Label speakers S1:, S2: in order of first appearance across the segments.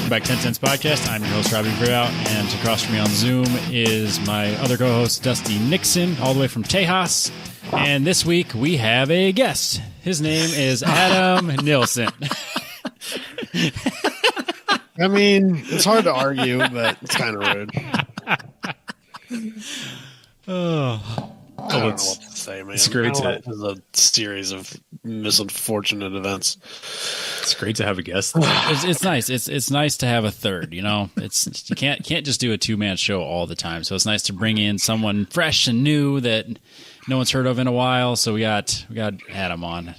S1: Welcome back to 10 Cents Podcast. I'm your host, Robbie Breout, and across from me on Zoom is my other co-host, Dusty Nixon, all the way from Tejas. And this week we have a guest. His name is Adam Nilsson.
S2: I mean, it's hard to argue, but it's kind of rude. I don't know what to say, man.
S3: It's great
S2: It's a series of unfortunate events.
S3: It's great to have a guest.
S1: It's nice. It's nice to have a third. You know, it's you can't just do a 2-man show all the time. So it's nice to bring in someone fresh and new that no one's heard of in a while. So we got Adam on.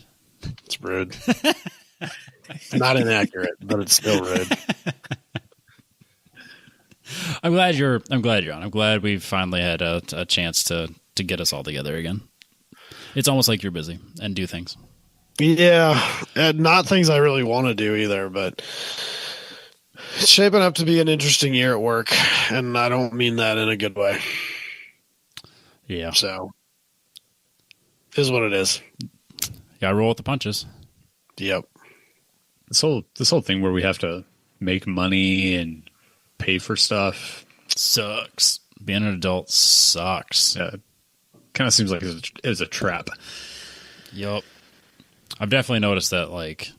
S2: It's rude. Not inaccurate, but it's still rude.
S1: I'm glad you're on. I'm glad we've finally had a chance to get us all together again. It's almost like you're busy and do things.
S2: Yeah, and not things I really want to do either, but it's shaping up to be an interesting year at work, and I don't mean that in a good way.
S1: Yeah.
S2: So, is what it is.
S1: Gotta roll with the punches.
S2: Yep.
S3: This whole thing where we have to make money and pay for stuff
S1: Sucks. Being an adult sucks.
S3: kind of seems like it's a trap.
S1: Yup. I've definitely noticed that, like,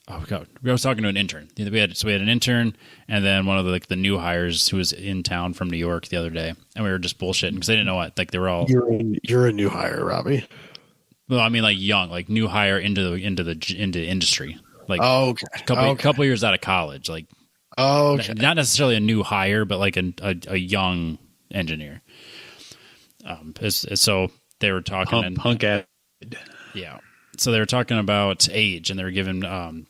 S1: oh god, I was talking to an intern. We had an intern, and then one of the new hires who was in town from New York the other day, and we were just bullshitting because they didn't know what, like, they were all.
S2: You're a new hire, Robbie.
S1: Well, I mean, like, young, like new hire into industry, like,
S2: okay,
S1: couple years out of college, like,
S2: okay,
S1: not necessarily a new hire, but like a young engineer. So they were talking
S3: punk ass.
S1: Yeah. So they were talking about age, and they were giving one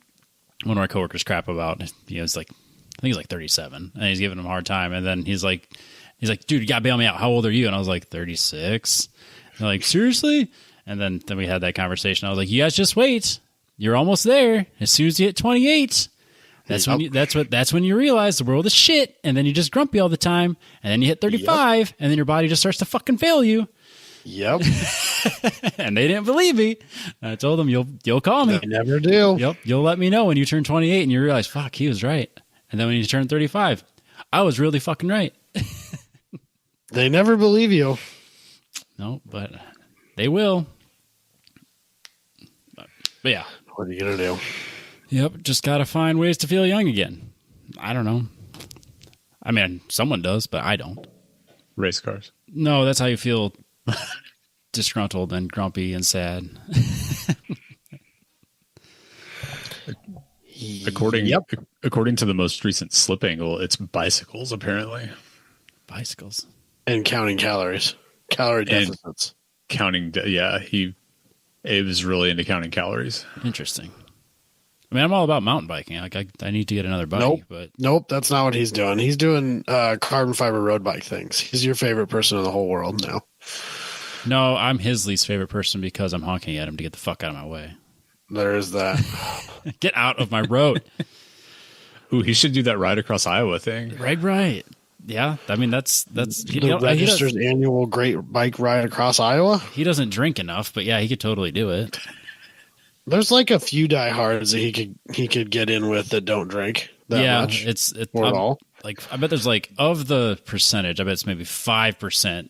S1: of my coworkers crap about, it's like, I think he's like 37, and he's giving him a hard time. And then he's like, dude, you gotta bail me out. How old are you? And I was like, 36. And they're like, seriously? And then we had that conversation. I was like, you guys just wait. You're almost there. As soon as you hit 28, that's when you realize the world is shit, and then you're just grumpy all the time, and then you hit 35, and then your body just starts to fucking fail you.
S2: Yep.
S1: And they didn't believe me. I told them, you'll call me.
S2: They never do.
S1: Yep. You'll let me know when you turn 28 and you realize, fuck, he was right. And then when you turn 35, I was really fucking right.
S2: They never believe you.
S1: No, but they will. But yeah.
S2: What are you going to do?
S1: Yep. Just got to find ways to feel young again. I don't know. I mean, someone does, but I don't.
S3: Race cars.
S1: No, that's how you feel disgruntled and grumpy and sad.
S3: According to the most recent slip angle, it's bicycles, apparently.
S1: Bicycles.
S2: And counting calories. Calorie deficits.
S3: Abe is really into counting calories.
S1: Interesting. I mean, I'm all about mountain biking. Like, I need to get another bike.
S2: Nope, that's not what he's doing. He's doing carbon fiber road bike things. He's your favorite person in the whole world now.
S1: No, I'm his least favorite person because I'm honking at him to get the fuck out of my way.
S2: There is that.
S1: Get out of my road.
S3: Ooh, he should do that ride across Iowa thing.
S1: Right. Yeah, I mean that's
S2: the registered annual Great Bike Ride across Iowa.
S1: He doesn't drink enough, but yeah, he could totally do it.
S2: There's like a few diehards that he could get in with that don't drink that much.
S1: It's
S2: or at all.
S1: Like, I bet there's like, of the percentage, I bet it's maybe 5%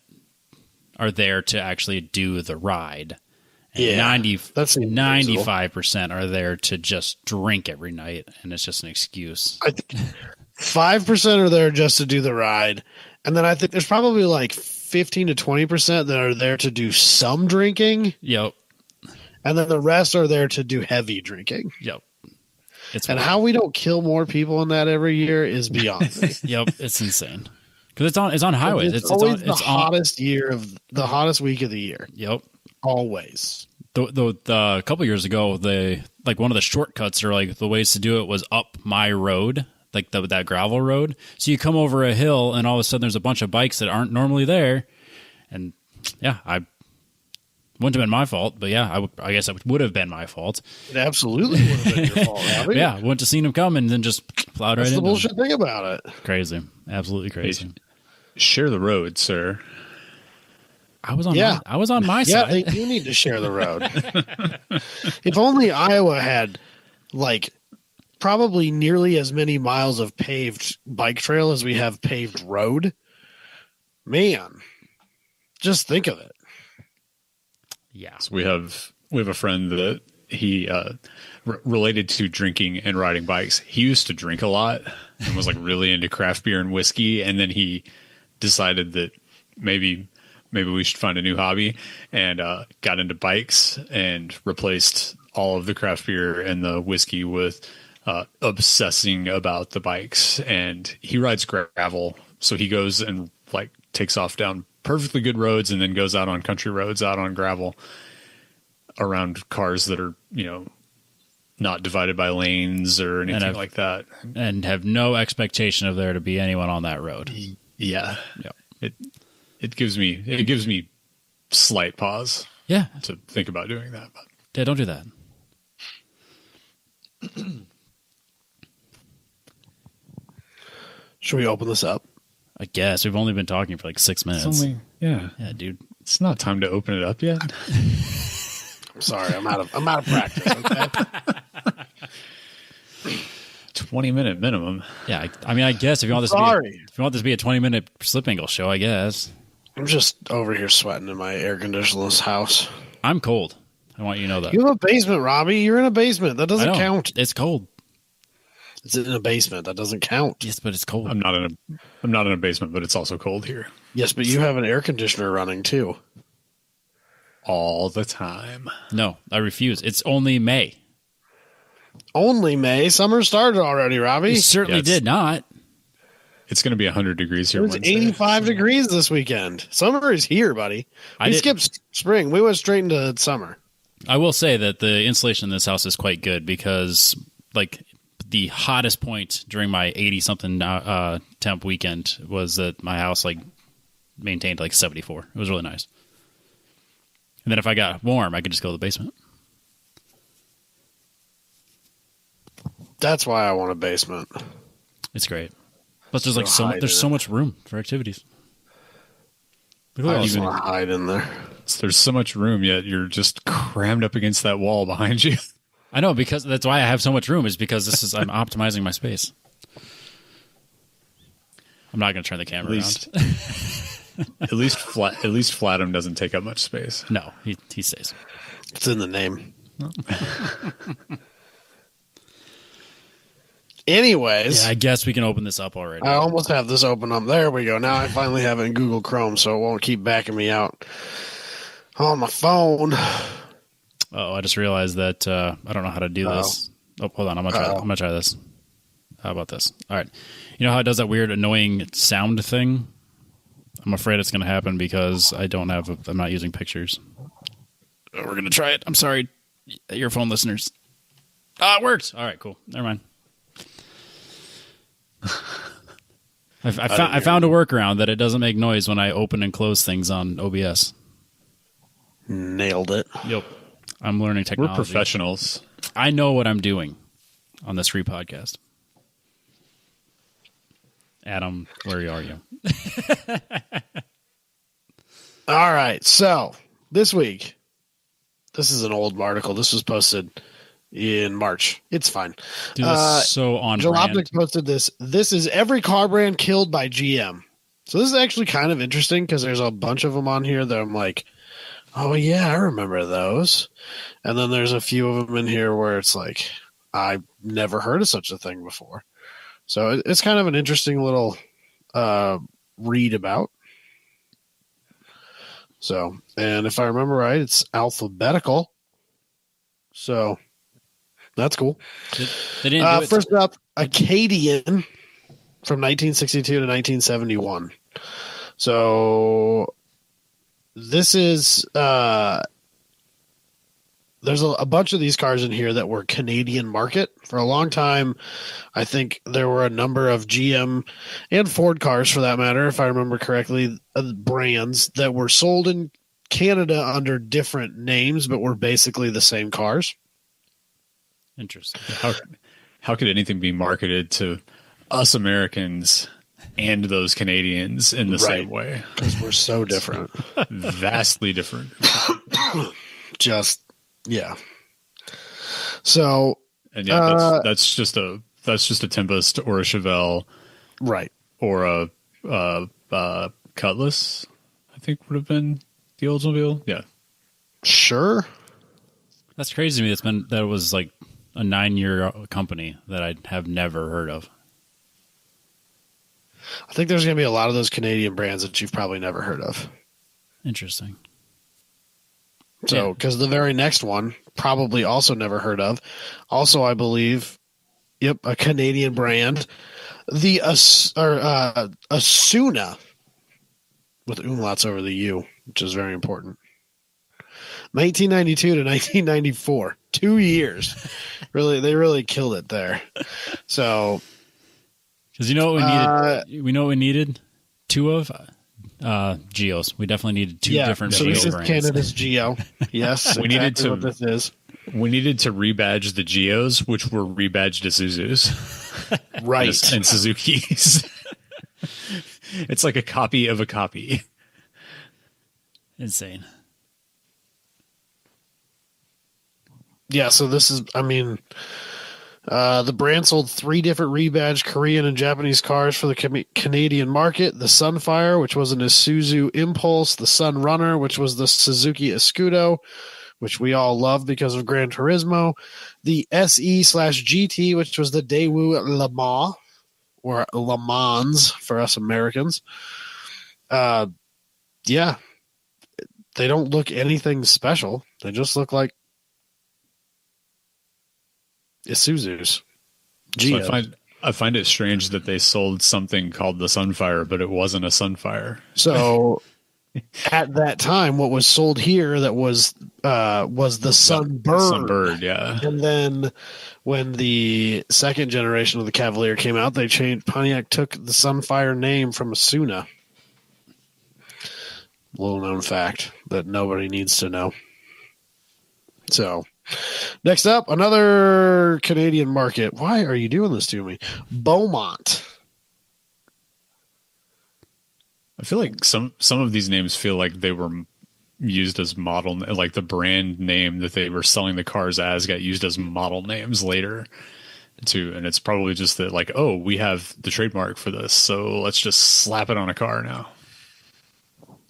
S1: are there to actually do the ride. And 95% are there to just drink every night, and it's just an excuse.
S2: I think 5% are there just to do the ride, and then I think there's probably like 15 to 20% that are there to do some drinking.
S1: Yep.
S2: And then the rest are there to do heavy drinking.
S1: Yep.
S2: How we don't kill more people in that every year is beyond me.
S1: Yep, it's insane. Because it's on highways.
S2: It's always the hottest week of the year.
S1: Yep.
S2: Always.
S1: A couple years ago, one of the shortcuts or like the ways to do it was up my road, like that gravel road. So you come over a hill, and all of a sudden there's a bunch of bikes that aren't normally there, and yeah, wouldn't have been my fault, but yeah, I guess it would have been my fault.
S2: It absolutely would have been your fault, Robbie.
S1: Yeah, wouldn't have seen him come and then just plowed right in.
S2: That's the bullshit thing about it.
S1: Crazy. Absolutely crazy.
S3: Share the road, sir.
S1: I was on my side.
S2: Yeah, they do need to share the road. If only Iowa had like probably nearly as many miles of paved bike trail as we have paved road. Man, just think of it.
S1: Yeah.
S3: So we have a friend that he related to drinking and riding bikes. He used to drink a lot and was like really into craft beer and whiskey, and then he decided that maybe we should find a new hobby, and got into bikes and replaced all of the craft beer and the whiskey with obsessing about the bikes. And he rides gravel, so he goes and like takes off down perfectly good roads and then goes out on country roads, out on gravel around cars that are, not divided by lanes or anything like that.
S1: And have no expectation of there to be anyone on that road.
S3: Yeah. It gives me slight pause.
S1: Yeah.
S3: To think about doing that. But.
S1: Yeah, don't do that.
S2: Should we open this up?
S1: I guess we've only been talking for like 6 minutes.
S3: Yeah,
S1: dude.
S3: It's not time to open it up yet.
S2: I'm sorry, I'm out of practice. Okay?
S3: 20-minute minimum.
S1: Yeah, I guess if you want this to be a 20-minute slip angle show, I guess.
S2: I'm just over here sweating in my air conditionerless house.
S1: I'm cold. I want you to know that.
S2: You have a basement, Robbie. You're in a basement. That doesn't count.
S1: It's cold.
S2: It's in a basement. That doesn't count.
S1: Yes, but it's cold.
S3: I'm not in a basement, but it's also cold here.
S2: Yes, but you have an air conditioner running too.
S3: All the time.
S1: No, I refuse. It's only May.
S2: Only May? Summer started already, Robbie.
S1: You certainly did not.
S3: It's going to be 100 degrees here.
S2: It was
S3: Wednesday,
S2: 85 degrees this weekend. Summer is here, buddy. We skipped spring. We went straight into summer.
S1: I will say that the insulation in this house is quite good because, like, the hottest point during my 80-something temp weekend was that my house, like, maintained, like, 74. It was really nice. And then if I got warm, I could just go to the basement.
S2: That's why I want a basement.
S1: It's great. Plus, there's there's so much room for activities.
S2: I just want to hide in there.
S3: There's so much room, yet you're just crammed up against that wall behind you.
S1: I know, because that's why I have so much room, is because I'm optimizing my space. I'm not going to turn the camera around.
S3: At least Flatham doesn't take up much space.
S1: No, he stays.
S2: It's in the name. Anyways.
S1: Yeah, I guess we can open this up already.
S2: I almost have this open up. There we go. Now I finally have it in Google Chrome, so it won't keep backing me out on my phone.
S1: Oh, I just realized that I don't know how to do this. Oh, hold on. I'm gonna try this. How about this? All right. You know how it does that weird, annoying sound thing? I'm afraid it's going to happen because I'm not using pictures. We're going to try it. I'm sorry, earphone listeners. It worked. All right, cool. Never mind. I found a workaround that it doesn't make noise when I open and close things on OBS.
S2: Nailed it.
S1: Yep. I'm learning technology.
S3: We're professionals.
S1: I know what I'm doing on this free podcast. Adam, where are you?
S2: All right. So this week, this is an old article. This was posted in March. It's fine.
S1: Dude, that's so on brand.
S2: Jalopnik posted this. This is every car brand killed by GM. So this is actually kind of interesting because there's a bunch of them on here that I'm like, oh yeah, I remember those. And then there's a few of them in here where it's like, I've never heard of such a thing before. So it's kind of an interesting little read about. So, and if I remember right, it's alphabetical. So that's cool.
S1: They didn't do it.
S2: First up, Acadian from 1962 to 1971. So this is there's a bunch of these cars in here that were Canadian market. For a long time, I think there were a number of GM and Ford cars, for that matter, if I remember correctly, brands that were sold in Canada under different names, but were basically the same cars.
S1: Interesting.
S3: How could anything be marketed to us Americans and those Canadians in the same way?
S2: Because we're so different.
S3: Vastly different.
S2: Just, yeah. So
S3: And yeah, that's just a Tempest or a Chevelle
S2: Right.
S3: or a Cutlass. I think would have been the Oldsmobile. Yeah.
S2: Sure.
S1: That's crazy to me. That was like a 9-year company that I have never heard of.
S2: I think there's going to be a lot of those Canadian brands that you've probably never heard of.
S1: Interesting.
S2: So, because the very next one, probably also never heard of. Also, I believe, a Canadian brand. The Asuna, with umlauts over the U, which is very important. 1992 to 1994, 2 years. They really killed it there. So,
S1: because you know what we needed? We know what we needed? 2 of Geos. We definitely needed 2 different
S2: so
S1: Geo
S2: this is
S1: brands.
S2: Canada's Geo. Yes,
S3: We needed
S2: exactly
S3: to-
S2: what this is.
S3: We needed to rebadge the Geos, which were rebadged Isuzus
S2: Right.
S3: and Suzuki's. It's like a copy of a copy.
S1: Insane.
S2: Yeah, so this is, the brand sold 3 different rebadged Korean and Japanese cars for the Canadian market. The Sunfire, which was an Isuzu Impulse. The Sunrunner, which was the Suzuki Escudo, which we all love because of Gran Turismo. The SE/GT, which was the Daewoo Le Mans, or Le Mans for us Americans. They don't look anything special. They just look like Isuzu's.
S3: So I find it strange that they sold something called the Sunfire, but it wasn't a Sunfire.
S2: So at that time, what was sold here that was the Sunbird.
S3: Sunbird, yeah.
S2: And then when the second generation of the Cavalier came out, they changed. Pontiac took the Sunfire name from Asuna. Little known fact that nobody needs to know. So, next up, another Canadian market. Why are you doing this to me? Beaumont.
S3: I feel like some of these names feel like they were used as model, like the brand name that they were selling the cars as got used as model names later too. And it's probably just that, like, oh, we have the trademark for this, so let's just slap it on a car now.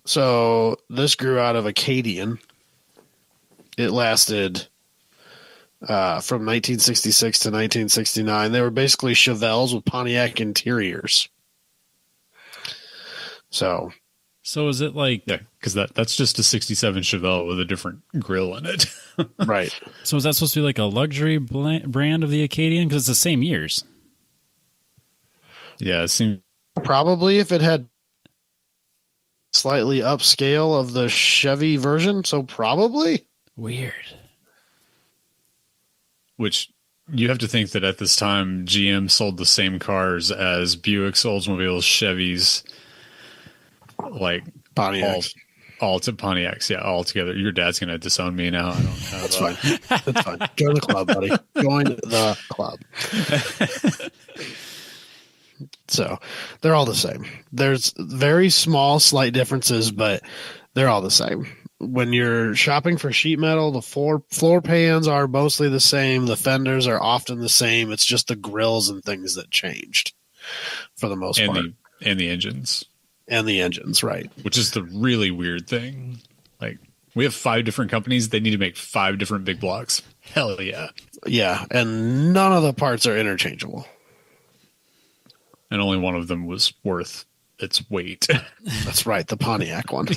S2: So this grew out of Acadian. It lasted from 1966 to 1969. They were basically Chevelles with Pontiac interiors. So
S1: is it like?
S3: Yeah, because that's just a 67 Chevelle with a different grill in it.
S2: right.
S1: So is that supposed to be like a luxury brand of the Acadian? Because it's the same years.
S3: Yeah, it seems
S2: Probably if it had slightly upscale of the Chevy version. So probably.
S1: Weird.
S3: which you have to think that at this time GM sold the same cars as Buicks, Oldsmobiles, Chevys, like
S2: Pontiacs.
S3: all to Pontiacs, yeah, all together. Your dad's gonna disown me now. I don't have.
S2: That's fine. That's fine. Join the club, buddy. Join the club. So they're all the same. There's very small, slight differences, but they're all the same. When you're shopping for sheet metal, the floor pans are mostly the same. The fenders are often the same. It's just the grills and things that changed for the most part.
S3: And the engines.
S2: And the engines, right.
S3: Which is the really weird thing. Like, we have 5 different companies. They need to make 5 different big blocks. Hell yeah.
S2: Yeah, and none of the parts are interchangeable.
S3: And only one of them was worth its weight.
S2: That's right, the Pontiac one.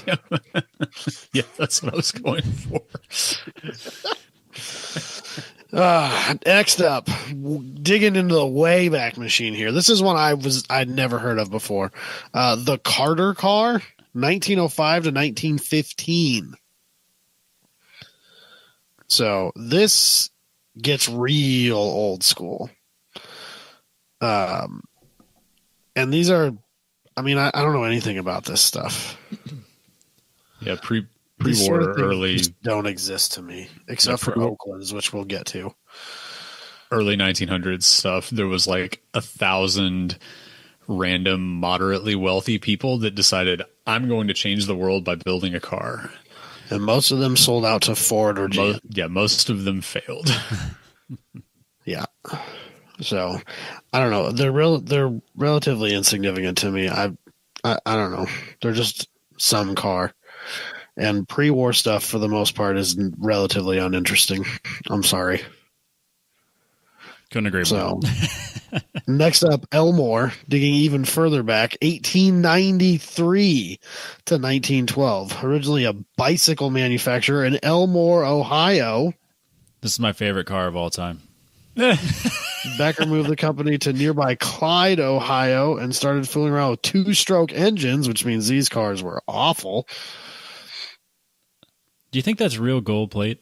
S3: Yeah, that's what I was going for.
S2: Next up, digging into the Wayback Machine here. This is one I'd never heard of before. The Carter car, 1905 to 1915. So this gets real old school. And these are, I mean, I don't know anything about this stuff.
S3: Yeah,
S2: These
S3: pre-war,
S2: sort of things
S3: early
S2: just don't exist to me, except for Oakland's, which we'll get to.
S3: early 1900s stuff. There was like 1,000 random moderately wealthy people that decided, I'm going to change the world by building a car.
S2: And most of them sold out to Ford or GM.
S3: Most of them failed.
S2: Yeah. So I don't know. They're relatively insignificant to me. I don't know. They're just some car. And pre-war stuff for the most part is relatively uninteresting. I'm sorry.
S1: Couldn't agree more.
S2: So next up, Elmore, digging even further back, 1893 to 1912. Originally a bicycle manufacturer in Elmore, Ohio.
S1: This is my favorite car of all time.
S2: Becker moved the company to nearby Clyde, Ohio, and started fooling around with two-stroke engines, which means these cars were awful.
S1: Do you think that's real gold plate?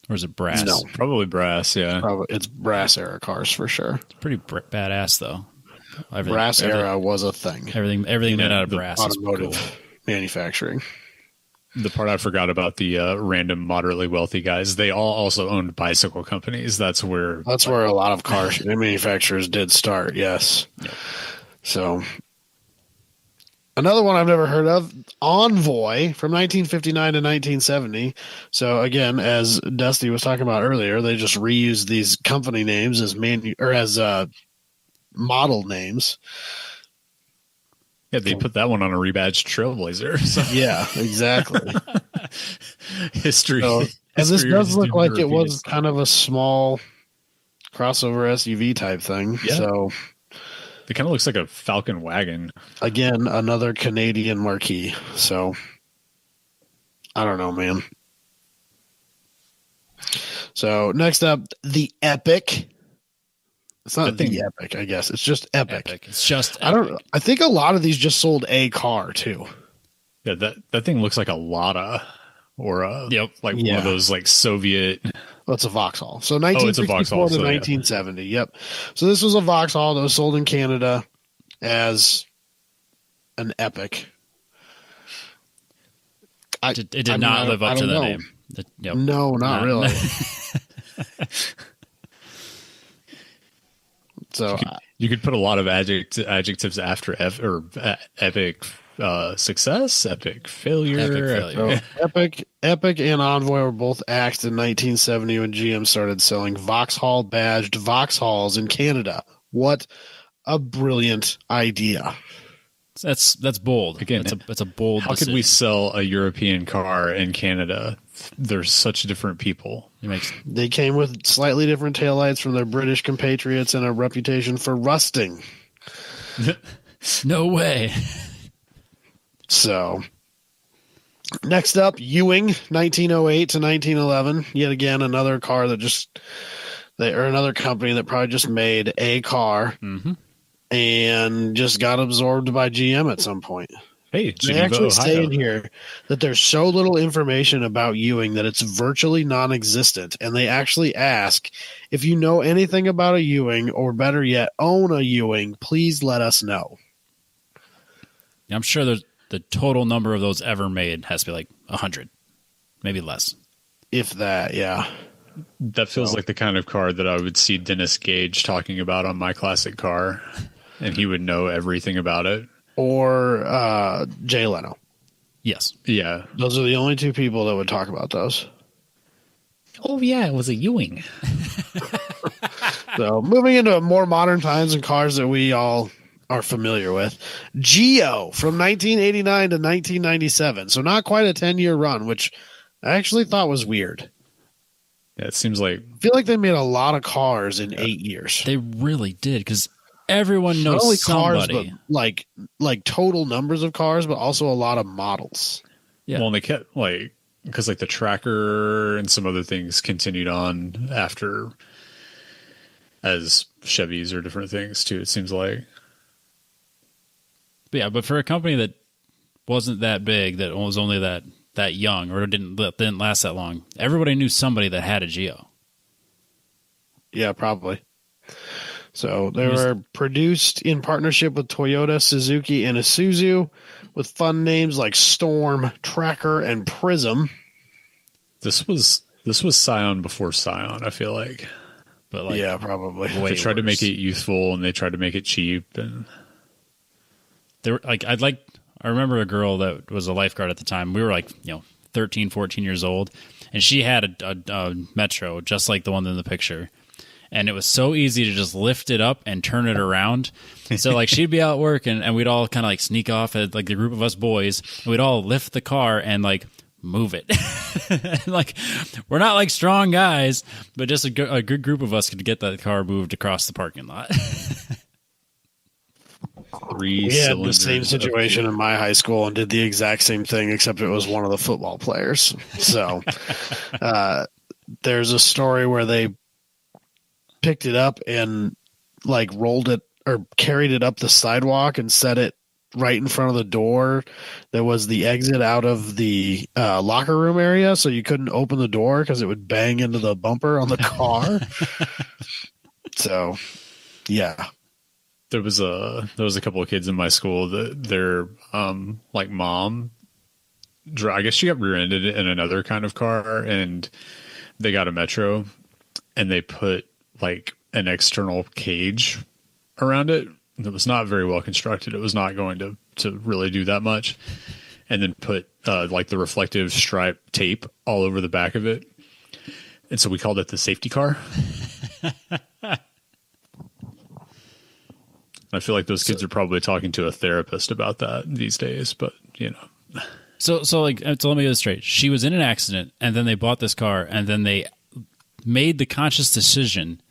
S1: Or is it brass?
S2: No.
S3: Probably brass, yeah.
S2: Probably, it's brass era cars for sure.
S1: It's pretty badass, though.
S2: Brass era was a thing.
S1: Everything made out of brass is
S2: Automotive
S1: cool.
S2: manufacturing.
S3: The part I forgot about the random moderately wealthy guys, they all also owned bicycle companies. That's where
S2: A lot of car manufacturers did start, yes.
S1: Yep.
S2: So another one I've never heard of, Envoy from 1959 to 1970. So again, as Dusty was talking about earlier, they just reused these company names as model names.
S3: yeah, they put that one on a rebadged Trailblazer. So
S2: Yeah, exactly.
S3: history.
S2: So, and this
S3: history
S2: does
S3: is
S2: look like it
S3: repeating
S2: was
S3: itself.
S2: kind of a small crossover SUV type thing.
S3: Yeah.
S2: So
S3: It kind of looks like a Falcon wagon.
S2: again, another Canadian marquee. So I don't know, man. So next up, the Epic. It's not the Epic, I guess. It's just Epic.
S1: It's just
S2: I don't. I think a lot of these just sold a car too.
S3: Yeah, that thing looks like a Lada or
S1: Yep.
S3: like one
S2: Yeah.
S3: of those like Soviet.
S2: Well, it's a Vauxhall. So
S3: it's a
S2: 1964
S3: Vauxhall,
S2: to
S3: so, yeah.
S2: 1970. Yep. So this was a Vauxhall that was sold in Canada as an Epic.
S1: It did not live up to the name. Yep.
S2: No, not really. So
S3: You could put a lot of adjectives after epic success, epic failure.
S1: Epic failure.
S2: So Epic and Envoy were both axed in 1970 when GM started selling Vauxhall badged Vauxhalls in Canada. What a brilliant idea!
S1: That's bold.
S3: Again,
S1: it's a bold.
S3: How could we sell a European car in Canada? They're such different people.
S2: They came with slightly different taillights from their British compatriots and a reputation for rusting.
S1: No way.
S2: So, next up, Ewing, 1908 to 1911. Yet again, another car that another company that probably just made a car and just got absorbed by GM at some point.
S3: Hey,
S2: They
S3: Geneva,
S2: actually say
S3: Ohio.
S2: in here that there's so little information about Ewing that it's virtually non-existent. And they actually ask, if you know anything about a Ewing, or better yet, own a Ewing, please let us know.
S1: I'm sure the total number of those ever made has to be like 100, maybe less.
S2: If that, yeah.
S3: That feels like the kind of car that I would see Dennis Gage talking about on My Classic Car, and he would know everything about it.
S2: Or Jay Leno.
S1: Yes.
S3: Yeah.
S2: Those are the only two people that would talk about those.
S3: Oh, yeah, it was a Ewing.
S2: So moving into more modern times and cars that we all are familiar with. Geo from 1989 to 1997. So not quite a 10-year run, which I actually thought was weird.
S3: Yeah, it seems like
S2: I feel like they made a lot of cars in 8 years.
S1: They really did, because everyone knows
S2: Not only
S1: somebody.
S2: cars, but like total numbers of cars, but also a lot of models.
S1: Yeah.
S3: well, and they kept like because like the Tracker and some other things continued on after as Chevys or different things too. It seems like.
S1: But yeah, but for a company that wasn't that big, that was only that young, or didn't last that long, everybody knew somebody that had a Geo.
S2: Yeah, probably. So they were produced in partnership with Toyota, Suzuki, and Isuzu, with fun names like Storm, Tracker, and Prism.
S3: This was Scion before Scion, I feel like.
S1: But like,
S2: Yeah, probably.
S3: They tried to make it youthful and they tried to make it cheap, and
S1: they were like, I remember a girl that was a lifeguard at the time. We were like, 13, 14 years old, and she had a Metro just like the one in the picture. And it was so easy to just lift it up and turn it around. So like she'd be out working and we'd all kind of like sneak off at like the group of us boys. And we'd all lift the car and like move it. Like we're not like strong guys, but just a good group of us could get that car moved across the parking lot.
S2: We had the same situation in my high school and did the exact same thing, except it was one of the football players. So there's a story where they picked it up and like rolled it or carried it up the sidewalk and set it right in front of the door. There was the exit out of the locker room area, so you couldn't open the door because it would bang into the bumper on the car. So, yeah.
S3: There was a couple of kids in my school that their like mom, I guess she got rear-ended in another kind of car, and they got a Metro, and they put like an external cage around it that was not very well constructed. It was not going to really do that much, and then put like the reflective stripe tape all over the back of it, and so we called it the safety car. I feel like those kids are probably talking to a therapist about that these days, but you know.
S1: So let me get this straight. She was in an accident, and then they bought this car, and then they made the conscious decision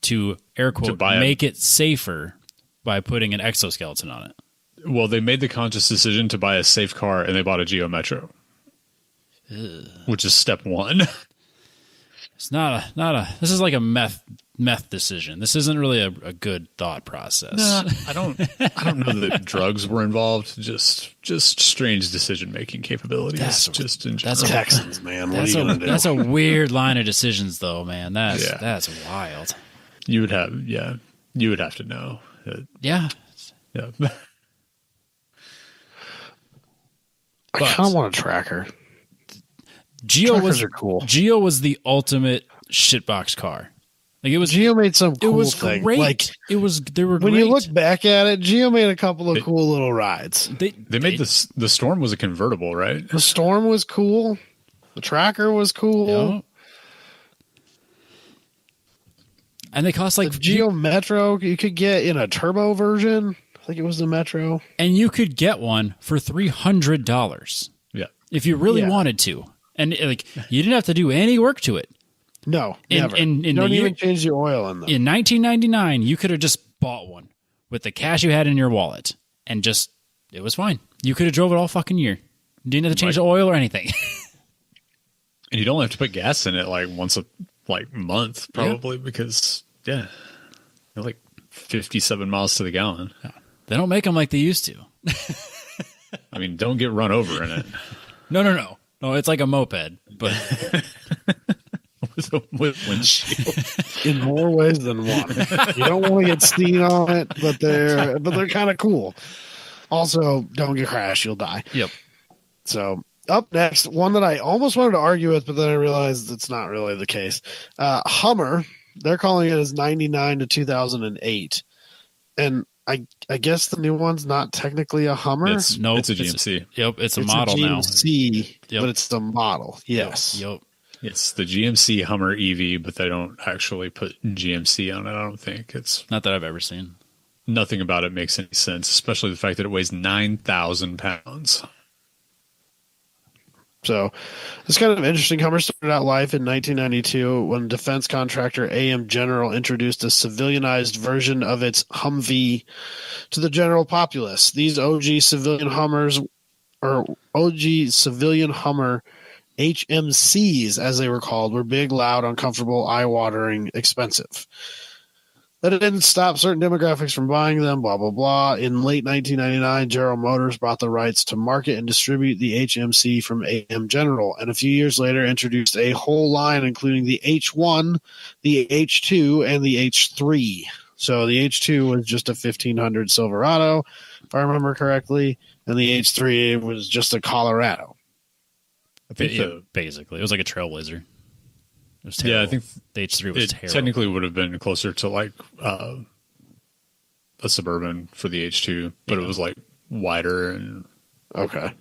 S1: to air quote make it safer by putting an exoskeleton on it.
S3: Well, they made the conscious decision to buy a safe car, and they bought a Geo Metro, which is step one.
S1: It's not a. This is like a meth decision. This isn't really a good thought process.
S3: Nah, I don't know that drugs were involved. Just strange decision making capabilities. That's
S2: Texans, man. What are you gonna do?
S1: That's a weird line of decisions, though, man. That's wild.
S3: You would have to know.
S1: Yeah.
S2: I kind of want a tracker.
S1: Trackers
S2: are cool.
S1: Geo was the ultimate shitbox car. Like it was.
S2: Geo made some cool
S1: It was
S2: thing.
S1: great.
S2: Like
S1: it was. They were
S2: when
S1: great.
S2: you look back at it, Geo made a couple of cool little rides.
S3: They made the Storm was a convertible, right?
S2: The Storm was cool. The Tracker was cool.
S1: Yeah. And they cost like
S2: the Geo Metro. You could get in a turbo version. I think it was the Metro.
S1: And you could get one for $300.
S3: Yeah,
S1: if you really wanted to, and like you didn't have to do any work to it.
S2: No,
S1: never.
S2: You don't even change the oil in them.
S1: In 1999, you could have just bought one with the cash you had in your wallet, and it was fine. You could have drove it all fucking year. Didn't have to change the oil or anything.
S3: And you don't have to put gas in it like once a month, probably, because they're like 57 miles to the gallon.
S1: Yeah. They don't make them like they used to.
S3: I mean, don't get run over in it.
S1: No, it's like a moped, but
S3: with windshield.
S2: In more ways than one. You don't want to get steam on it, but they're kind of cool. Also, don't get crashed, you'll die.
S1: Yep.
S2: So up next, one that I almost wanted to argue with, but then I realized it's not really the case. Hummer, they're calling it as 99 to 2008. And I guess the new one's not technically a Hummer.
S3: It's a GMC.
S1: It's a model now.
S2: GMC, but it's the model. Yes.
S1: Yep.
S3: It's the GMC Hummer EV, but they don't actually put GMC on it. I don't think it's
S1: not that I've ever seen.
S3: Nothing about it makes any sense, especially the fact that it weighs 9,000 pounds.
S2: So it's kind of interesting. Hummer started out life in 1992 when defense contractor AM General introduced a civilianized version of its Humvee to the general populace. These OG civilian Hummers, or OG civilian Hummer HMCs, as they were called, were big, loud, uncomfortable, eye-watering, expensive. That it didn't stop certain demographics from buying them, blah, blah, blah. In late 1999, General Motors bought the rights to market and distribute the HMC from AM General, and a few years later introduced a whole line including the H1, the H2, and the H3. So the H2 was just a 1500 Silverado, if I remember correctly, and the H3 was just a Colorado.
S3: I think
S1: basically. It was like a Trailblazer.
S3: I think
S1: the H3 was terrible.
S3: Technically would have been closer to like a Suburban for the H2, but it was like wider and
S2: okay.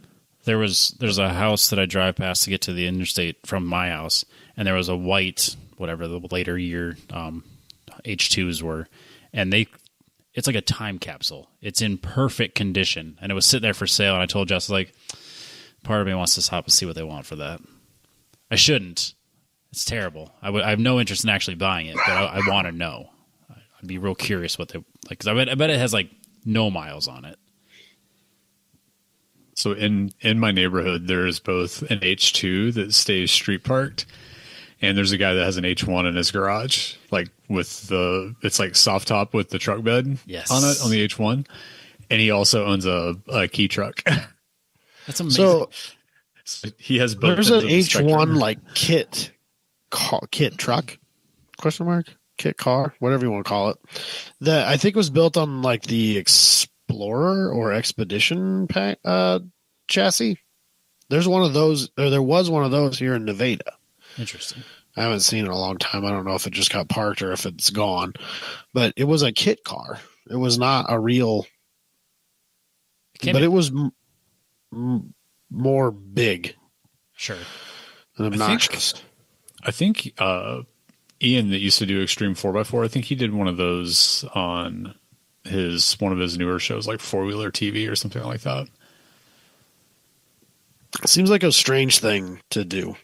S1: There's a house that I drive past to get to the interstate from my house, and there was a white, whatever the later year H2s were, and it's like a time capsule. It's in perfect condition, and it was sitting there for sale. And I told Jess, like, part of me wants to stop and see what they want for that. I shouldn't. It's terrible. I have no interest in actually buying it, but I want to know. I'd be real curious what they like, because I bet it has like no miles on it.
S3: So in my neighborhood, there's both an H2 that stays street parked, and there's a guy that has an H1 in his garage, like it's like soft top with the truck bed on it on the H1, and he also owns a key truck.
S1: That's amazing.
S3: So he has both.
S2: There's an H1 like kit truck, question mark, kit car, whatever you want to call it, that I think was built on like the Explorer or Expedition chassis. There's one of those, or there was one of those here in Nevada.
S1: Interesting.
S2: I haven't seen it in a long time. I don't know if it just got parked or if it's gone, but it was a kit car. It was not a real, but it was more big.
S1: Sure.
S2: And obnoxious.
S3: I think Ian that used to do Extreme 4x4, I think he did one of those on one of his newer shows, like Four Wheeler TV or something like that.
S2: It seems like a strange thing to do.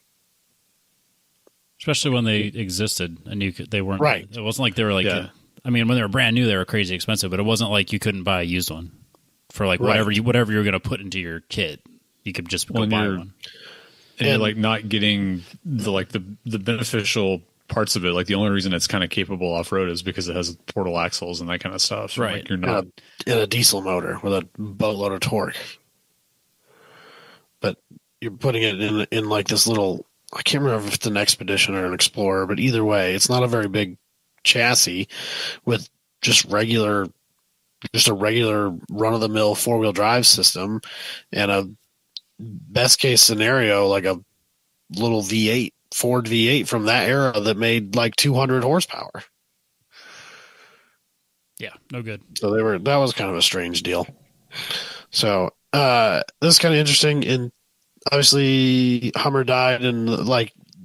S1: Especially when they existed and they weren't
S2: right.
S1: It wasn't like they were like, I mean, when they were brand new, they were crazy expensive, but it wasn't like you couldn't buy a used one for like whatever you were going to put into your kit. You could just go buy one.
S3: And you're like not getting the beneficial parts of it. Like the only reason it's kind of capable off road is because it has portal axles and that kind of stuff. So
S1: right.
S3: Like you're not
S2: in a diesel motor with a boatload of torque. But you're putting it in like this little, I can't remember if it's an Expedition or an Explorer, but either way, it's not a very big chassis with just a regular run of the mill 4-wheel drive system and a best case scenario, like a little V8, Ford V8 from that era that made like 200 horsepower.
S1: Yeah, no good.
S2: So that was kind of a strange deal. So this is kind of interesting. And obviously Hummer died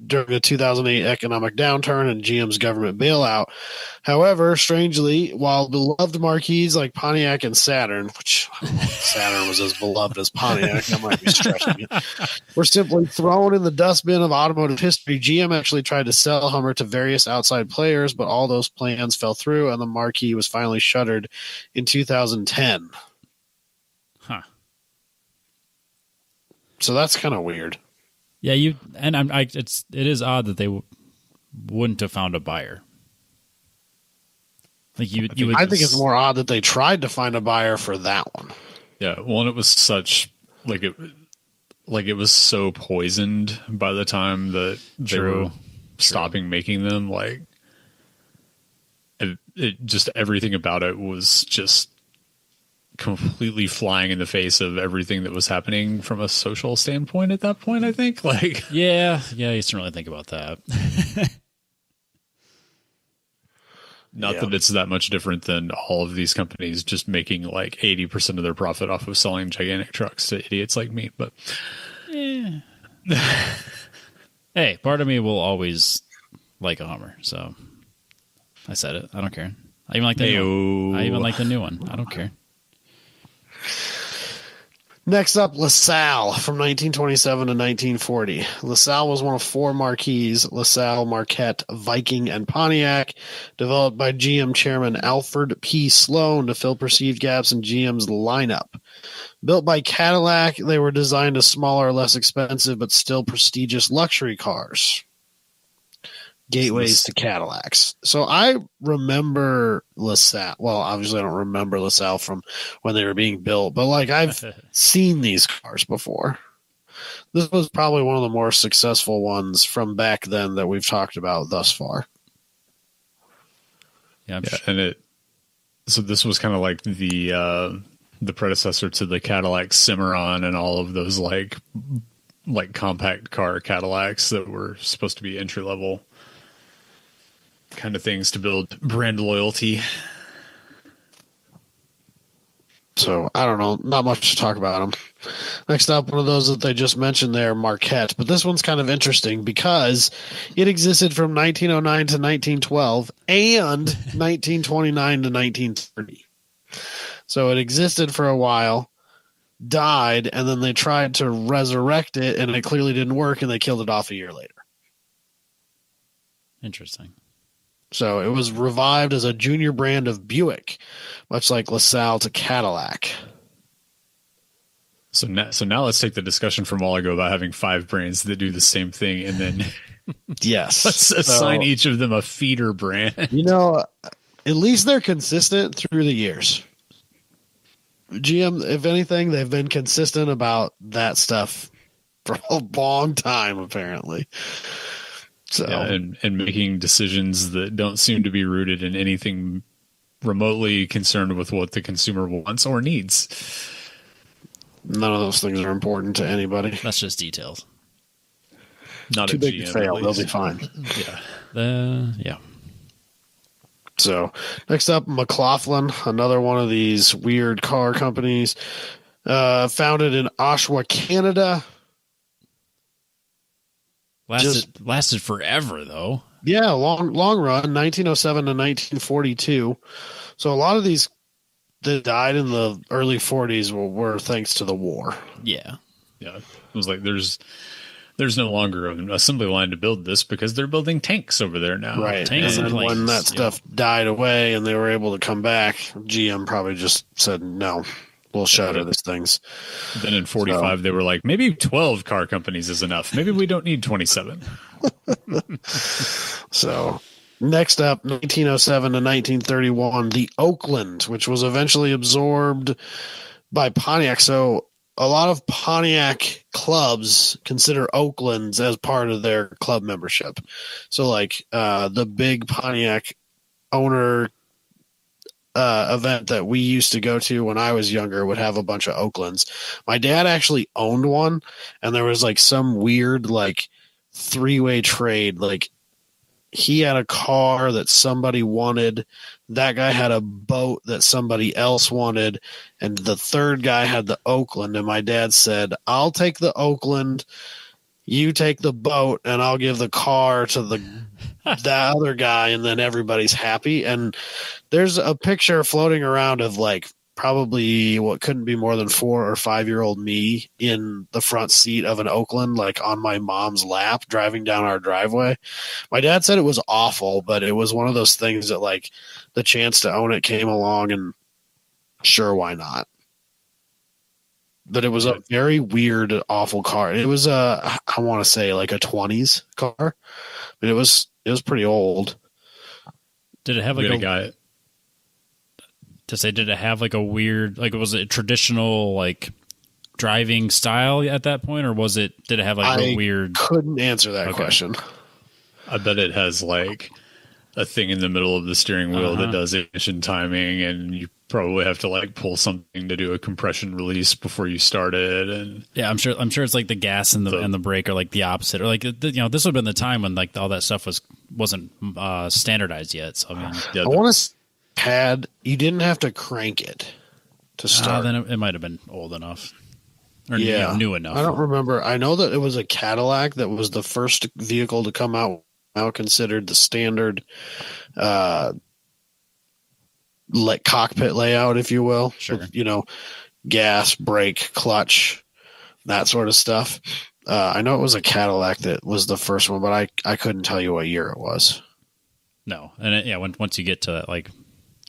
S2: during the 2008 economic downturn and GM's government bailout. However, strangely, while beloved marquees like Pontiac and Saturn, which I don't know if Saturn was as beloved as Pontiac, I might be stretching it, were simply thrown in the dustbin of automotive history, GM actually tried to sell Hummer to various outside players, but all those plans fell through, and the marquee was finally shuttered in 2010.
S1: Huh.
S2: So that's kind of weird.
S1: Yeah, it is odd that they wouldn't have found a buyer. Like
S2: I think it's more odd that they tried to find a buyer for that one.
S3: Yeah, well, and it was such it was so poisoned by the time that they were stopping making them. Like it just everything about it was just completely flying in the face of everything that was happening from a social standpoint at that point. I think
S1: yeah, I used to really think about that.
S3: Not that it's that much different than all of these companies just making like 80% of their profit off of selling gigantic trucks to idiots like me. But
S1: yeah. Hey, part of me will always like a Hummer, so I said it. I don't care. I even like the new one. I even like the new one. I don't care.
S2: Next up, LaSalle from 1927 to 1940. LaSalle was one of 4 marquees, LaSalle, Marquette, Viking, and Pontiac, developed by GM chairman Alfred P. Sloan to fill perceived gaps in GM's lineup. Built by Cadillac, they were designed as smaller, less expensive, but still prestigious luxury cars. Gateways to Cadillacs. So I remember LaSalle. Well, obviously I don't remember LaSalle from when they were being built, but I've seen these cars before. This was probably one of the more successful ones from back then that we've talked about thus far.
S1: Yeah,
S3: so this was kind of like the predecessor to the Cadillac Cimarron and all of those like compact car Cadillacs that were supposed to be entry level kind of things to build brand loyalty.
S2: So I don't know, not much to talk about them. Next up, one of those that they just mentioned there, Marquette. But this one's kind of interesting because it existed from 1909 to 1912 and 1929 to 1930. So it existed for a while, died, and then they tried to resurrect it, and it clearly didn't work, and they killed it off a year later.
S1: Interesting.
S2: So it was revived as a junior brand of Buick, much like LaSalle to Cadillac.
S3: So now let's take the discussion from a while ago about having 5 brands that do the same thing, and then
S2: Yes.
S3: let's assign each of them a feeder brand.
S2: You know, at least they're consistent through the years. GM, if anything, they've been consistent about that stuff for a long time, apparently. So,
S3: Yeah, and making decisions that don't seem to be rooted in anything remotely concerned with what the consumer wants or needs.
S2: none of those things are important to anybody.
S1: That's just details.
S3: Not
S2: Too
S3: at
S2: big
S3: GM,
S2: to fail.
S3: at
S2: They'll
S3: least.
S2: be fine.
S1: Yeah.
S2: So next up, McLaughlin, another one of these weird car companies, founded in Oshawa, Canada.
S1: Lasted forever though.
S2: Yeah, long run, 1907 to 1942. So a lot of these that died in the early 40s were thanks to the war.
S1: Yeah.
S3: Yeah, it was like there's no longer an assembly line to build this because they're building tanks over there now.
S2: Right.
S1: Tanks
S2: and
S1: and
S2: then when
S1: planes,
S2: that stuff died away and they were able to come back, GM probably just said, no, we'll shutter these things.
S3: Then in 45, they were like, maybe 12 car companies is enough. Maybe we don't need 27.
S2: So next up, 1907 to 1931, the Oakland, which was eventually absorbed by Pontiac. So a lot of Pontiac clubs consider Oaklands as part of their club membership. So like the big Pontiac owner event that we used to go to when I was younger would have a bunch of Oaklands. My dad actually owned one, and there was like some weird like three-way trade. Like he had a car that somebody wanted, that guy had a boat that somebody else wanted, and the third guy had the Oakland, and my dad said, I'll take the Oakland, you take the boat, and I'll give the car to the other guy, and then everybody's happy. And there's a picture floating around of like probably what couldn't be more than 4 or 5 year old me in the front seat of an Oakland, like on my mom's lap driving down our driveway. My dad said it was awful, but it was one of those things that like the chance to own it came along, and sure, why not? But it was a very weird, awful car. It was I want to say like a 20s car. I mean, it was pretty old.
S1: Did it have
S3: We
S1: like
S3: had a guy.
S1: did it have like a weird, like, was it traditional like driving style at that point, or did it have like a weird?
S2: Couldn't answer that question.
S3: I bet it has like a thing in the middle of the steering wheel that does ignition timing, and you probably have to like pull something to do a compression release before you start it. And
S1: Yeah, I'm sure it's like the gas and the brake are like the opposite, or like this would have been the time when like all that stuff wasn't standardized yet. So I mean,
S3: yeah,
S2: I want to had you didn't have to crank it to start.
S1: then it might have been old enough, or new enough.
S2: I don't remember. I know that it was a Cadillac that was the first vehicle to come out, now considered the standard like cockpit layout, if you will.
S1: Sure.
S2: With, gas, brake, clutch, that sort of stuff. I know it was a Cadillac that was the first one, but I couldn't tell you what year it was.
S1: No, and once you get to like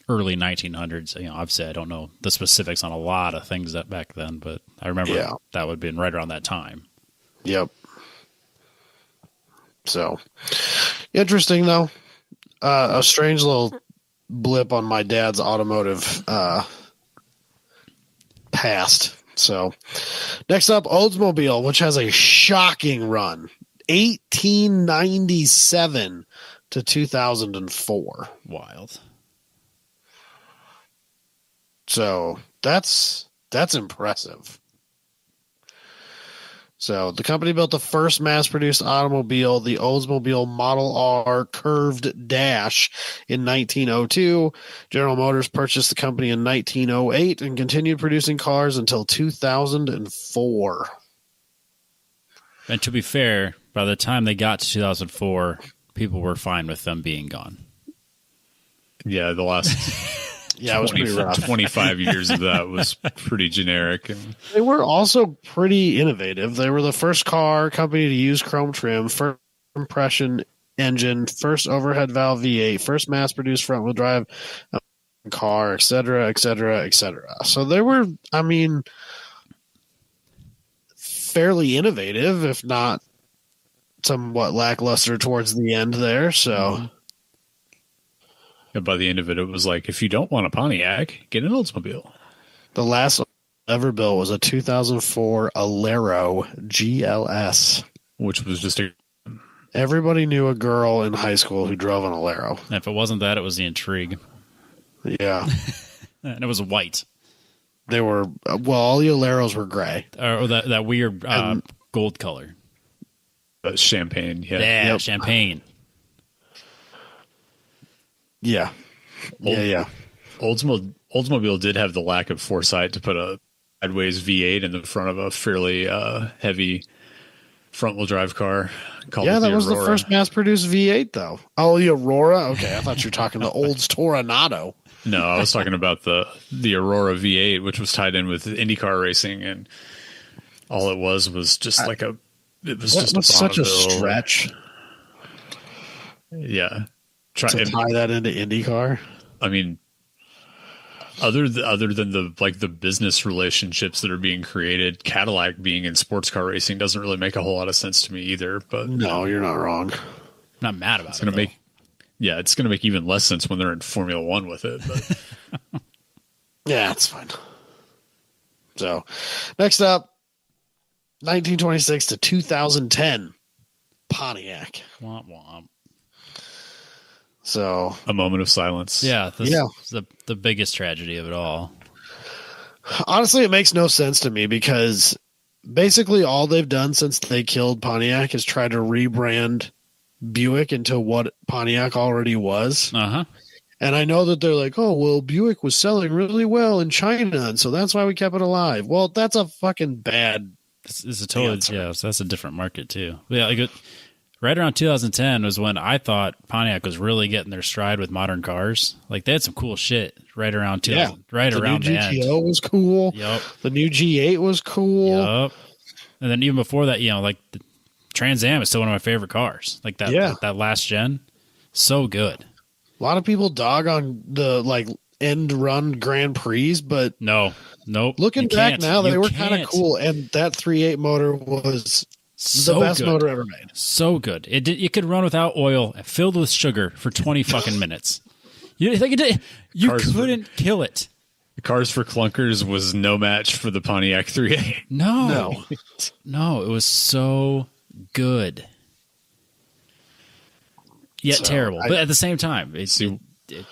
S1: early 1900s, obviously I don't know the specifics on a lot of things that back then, but I remember that would have been right around that time.
S2: Yep. So interesting though. A strange little blip on my dad's automotive past. So next up, Oldsmobile, which has a shocking run, 1897 to 2004.
S1: Wild.
S2: So that's impressive. So the company built the first mass-produced automobile, the Oldsmobile Model R Curved Dash, in 1902. General Motors purchased the company in 1908 and continued producing cars until 2004.
S1: And to be fair, by the time they got to 2004, people were fine with them being gone.
S3: Yeah, the last
S2: Yeah, it was pretty rough.
S3: 25 years of that was pretty generic. And
S2: They were also pretty innovative. They were the first car company to use chrome trim, first compression engine, first overhead valve V8, first mass-produced front-wheel drive car, et cetera, et cetera, et cetera. So they were, I mean, fairly innovative, if not somewhat lackluster towards the end there. So
S3: and by the end of it, it was like, if you don't want a Pontiac, get an Oldsmobile.
S2: the last ever built was a 2004 Alero GLS.
S3: Which was just a
S2: Everybody knew a girl in high school who drove an Alero.
S1: And if it wasn't that, it was the Intrigue.
S2: Yeah.
S1: And it was white.
S2: They were, well, all the Aleros were gray.
S1: Or that weird gold color.
S3: champagne. Yeah.
S1: Yeah,
S2: Yep.
S1: champagne.
S2: Yeah. Yeah.
S3: Oldsmobile did have the lack of foresight to put a sideways V8 in the front of a fairly heavy front-wheel drive car. Called
S2: Yeah,
S3: it the
S2: that was the
S3: Aurora.
S2: first mass-produced V8, though. Oh, the Aurora? Okay, I thought you were talking the Olds Toronado.
S3: No, I was talking about the Aurora V8, which was tied in with IndyCar racing, and all it was just like a. It was
S2: That
S3: just
S2: was such a
S3: Bonneville.
S2: stretch
S3: Yeah,
S2: to tie that into IndyCar.
S3: I mean, other than the business relationships that are being created, Cadillac being in sports car racing doesn't really make a whole lot of sense to me either. But
S2: No, you're not wrong.
S1: I'm not mad about
S3: it's
S1: it.
S3: going to make. Yeah, it's going to make even less sense when they're in Formula One with it. But
S2: Yeah, it's fine. So, next up, 1926 to 2010, Pontiac.
S1: Womp womp.
S2: So,
S3: a moment of silence.
S1: Yeah, this
S2: Yeah.
S1: is the biggest tragedy of it all.
S2: honestly, it makes no sense to me because basically all they've done since they killed Pontiac is try to rebrand Buick into what Pontiac already was.
S1: Uh-huh.
S2: And I know that they're like, oh, well, Buick was selling really well in China, and so that's why we kept it alive. Well, that's a fucking bad.
S1: It's a totally,
S2: answer.
S1: yeah, so that's a different market too. But yeah, right around 2010 was when I thought Pontiac was really getting their stride with modern cars. Like they had some cool shit right around 2000, right
S2: the
S1: around
S2: new
S1: the end.
S2: GTO was cool.
S1: Yep.
S2: The new G8 was cool.
S1: Yep. And then even before that, like the Trans Am is still one of my favorite cars. Like that,
S2: Yeah.
S1: that last gen, so good.
S2: A lot of people dog on the end run Grand Prix, but
S1: Nope.
S2: looking
S1: you
S2: back
S1: can't.
S2: now, they
S1: You
S2: were kind of
S1: can't.
S2: cool. And that 3.8 motor was
S1: So
S2: the best
S1: good.
S2: motor ever made.
S1: So good. It could run without oil, filled with sugar for 20 fucking minutes. You
S3: Cars
S1: couldn't kill it.
S3: Cars for Clunkers was no match for the Pontiac 3A.
S1: No, it was so good. Yet
S2: So,
S1: terrible, but at the same time, it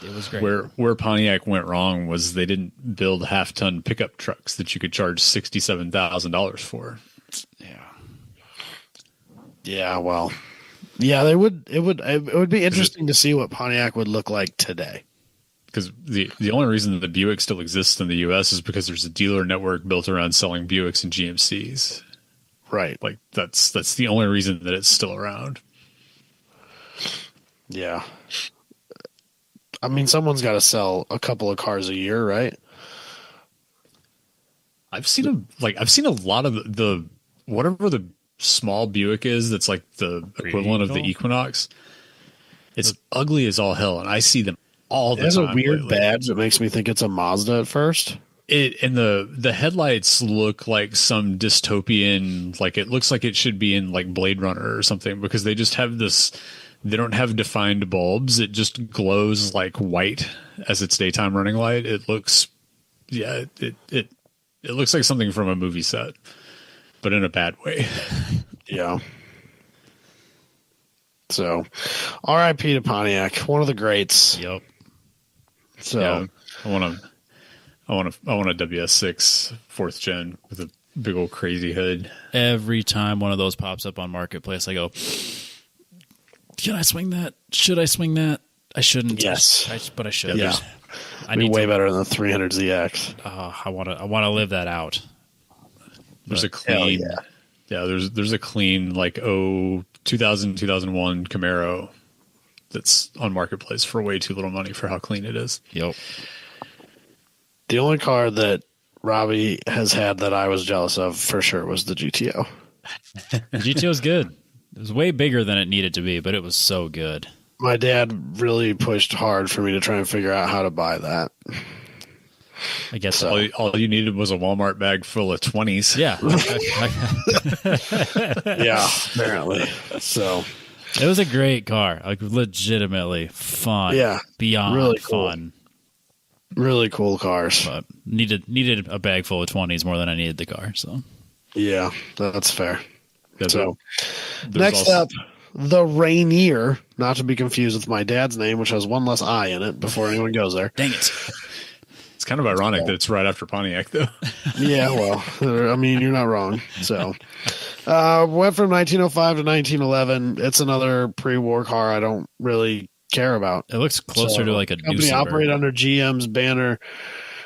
S1: was great.
S3: Where Pontiac went wrong was they didn't build half-ton pickup trucks that you could charge $67,000 for.
S2: Yeah, well, yeah, they would. It would be interesting to see what Pontiac would look like today.
S3: Because the only reason that the Buick still exists in the U.S. is because there's a dealer network built around selling Buicks and GMCs.
S2: Right.
S3: Like that's the only reason that it's still around.
S2: Yeah. I mean, someone's got to sell a couple of cars a year, right?
S3: I've seen a lot of the whatever the small Buick is that's like the equivalent of the Equinox. It's ugly as all hell, and I see them all the
S2: It has
S3: time.
S2: a weird
S3: lately.
S2: badge that makes me think it's a Mazda at first.
S3: The headlights look like some dystopian, like it looks like it should be in like Blade Runner or something, because they just have this. They don't have defined bulbs. It just glows like white as its daytime running light. It looks, yeah, it looks like something from a movie set, but in a bad way.
S2: Yeah. So, R.I.P. to Pontiac, one of the greats.
S1: Yep.
S2: So,
S3: Yeah, I want a WS6 4th gen with a big old crazy hood.
S1: Every time one of those pops up on Marketplace, I go, can I swing that? Should I swing that? I shouldn't.
S2: Yes.
S1: But I should.
S2: Yeah.
S1: I
S2: Be
S1: need
S2: way
S1: to.
S2: better than the 300ZX.
S1: I want to live that out.
S3: There's a
S2: Hell
S3: clean,
S2: yeah.
S3: there's a clean 2000 2001 Camaro that's on Marketplace for way too little money for how clean it is.
S1: Yep.
S2: The only car that Robbie has had that I was jealous of for sure was the GTO.
S1: The GTO's good. It was way bigger than it needed to be, but it was so good.
S2: My dad really pushed hard for me to try and figure out how to buy that.
S1: I guess
S2: So-
S1: so.
S3: All you needed was a Walmart bag full of 20s.
S1: Yeah.
S2: Yeah, apparently. So,
S1: It was a great car. Like legitimately fun.
S2: Yeah,
S1: Beyond
S2: really cool.
S1: fun.
S2: really cool cars.
S1: But needed a bag full of 20s more than I needed the car. So
S2: Yeah, that's fair.
S3: That's
S2: So,
S3: There's
S2: next
S3: also-
S2: up, the Rainier, not to be confused with my dad's name, which has one less I in it before anyone goes there.
S1: dang it.
S3: It's kind of ironic that it's right after Pontiac, though.
S2: Yeah, well, I mean, you're not wrong. So, went from 1905 to 1911. It's another pre-war car I don't really care about.
S1: It looks closer
S2: So,
S1: to like a
S2: company
S1: Duesenberg.
S2: operated under GM's banner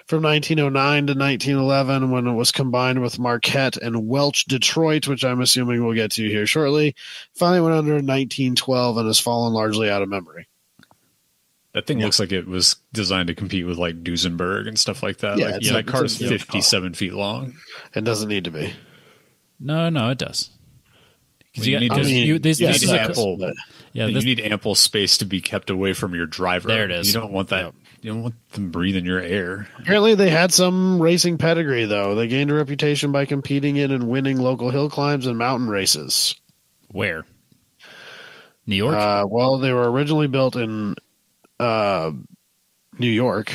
S2: from 1909 to 1911 when it was combined with Marquette and Welch Detroit, which I'm assuming we'll get to here shortly. Finally went under in 1912 and has fallen largely out of memory.
S3: That thing
S2: Yeah.
S3: looks like it was designed to compete with like Duesenberg and stuff like that.
S2: Yeah,
S3: Like,
S2: it's
S3: that
S2: like-
S3: car is
S2: it's a-
S3: 57 feet long.
S2: It doesn't need to be.
S1: No, it does. 'Cause
S3: Well, you need
S2: I
S3: to-
S2: mean,
S1: this
S2: yes,
S1: is
S3: need
S1: a-
S3: ample-
S2: but-
S1: yeah,
S3: you
S1: this,
S3: need ample space to be kept away from your driver.
S1: There it is.
S3: You don't want that.
S1: Yep.
S3: You don't want them breathing your air.
S2: Apparently, they had some racing pedigree, though. They gained a reputation by competing in and winning local hill climbs and mountain races.
S1: where? New York?
S2: Well, they were originally built in New York,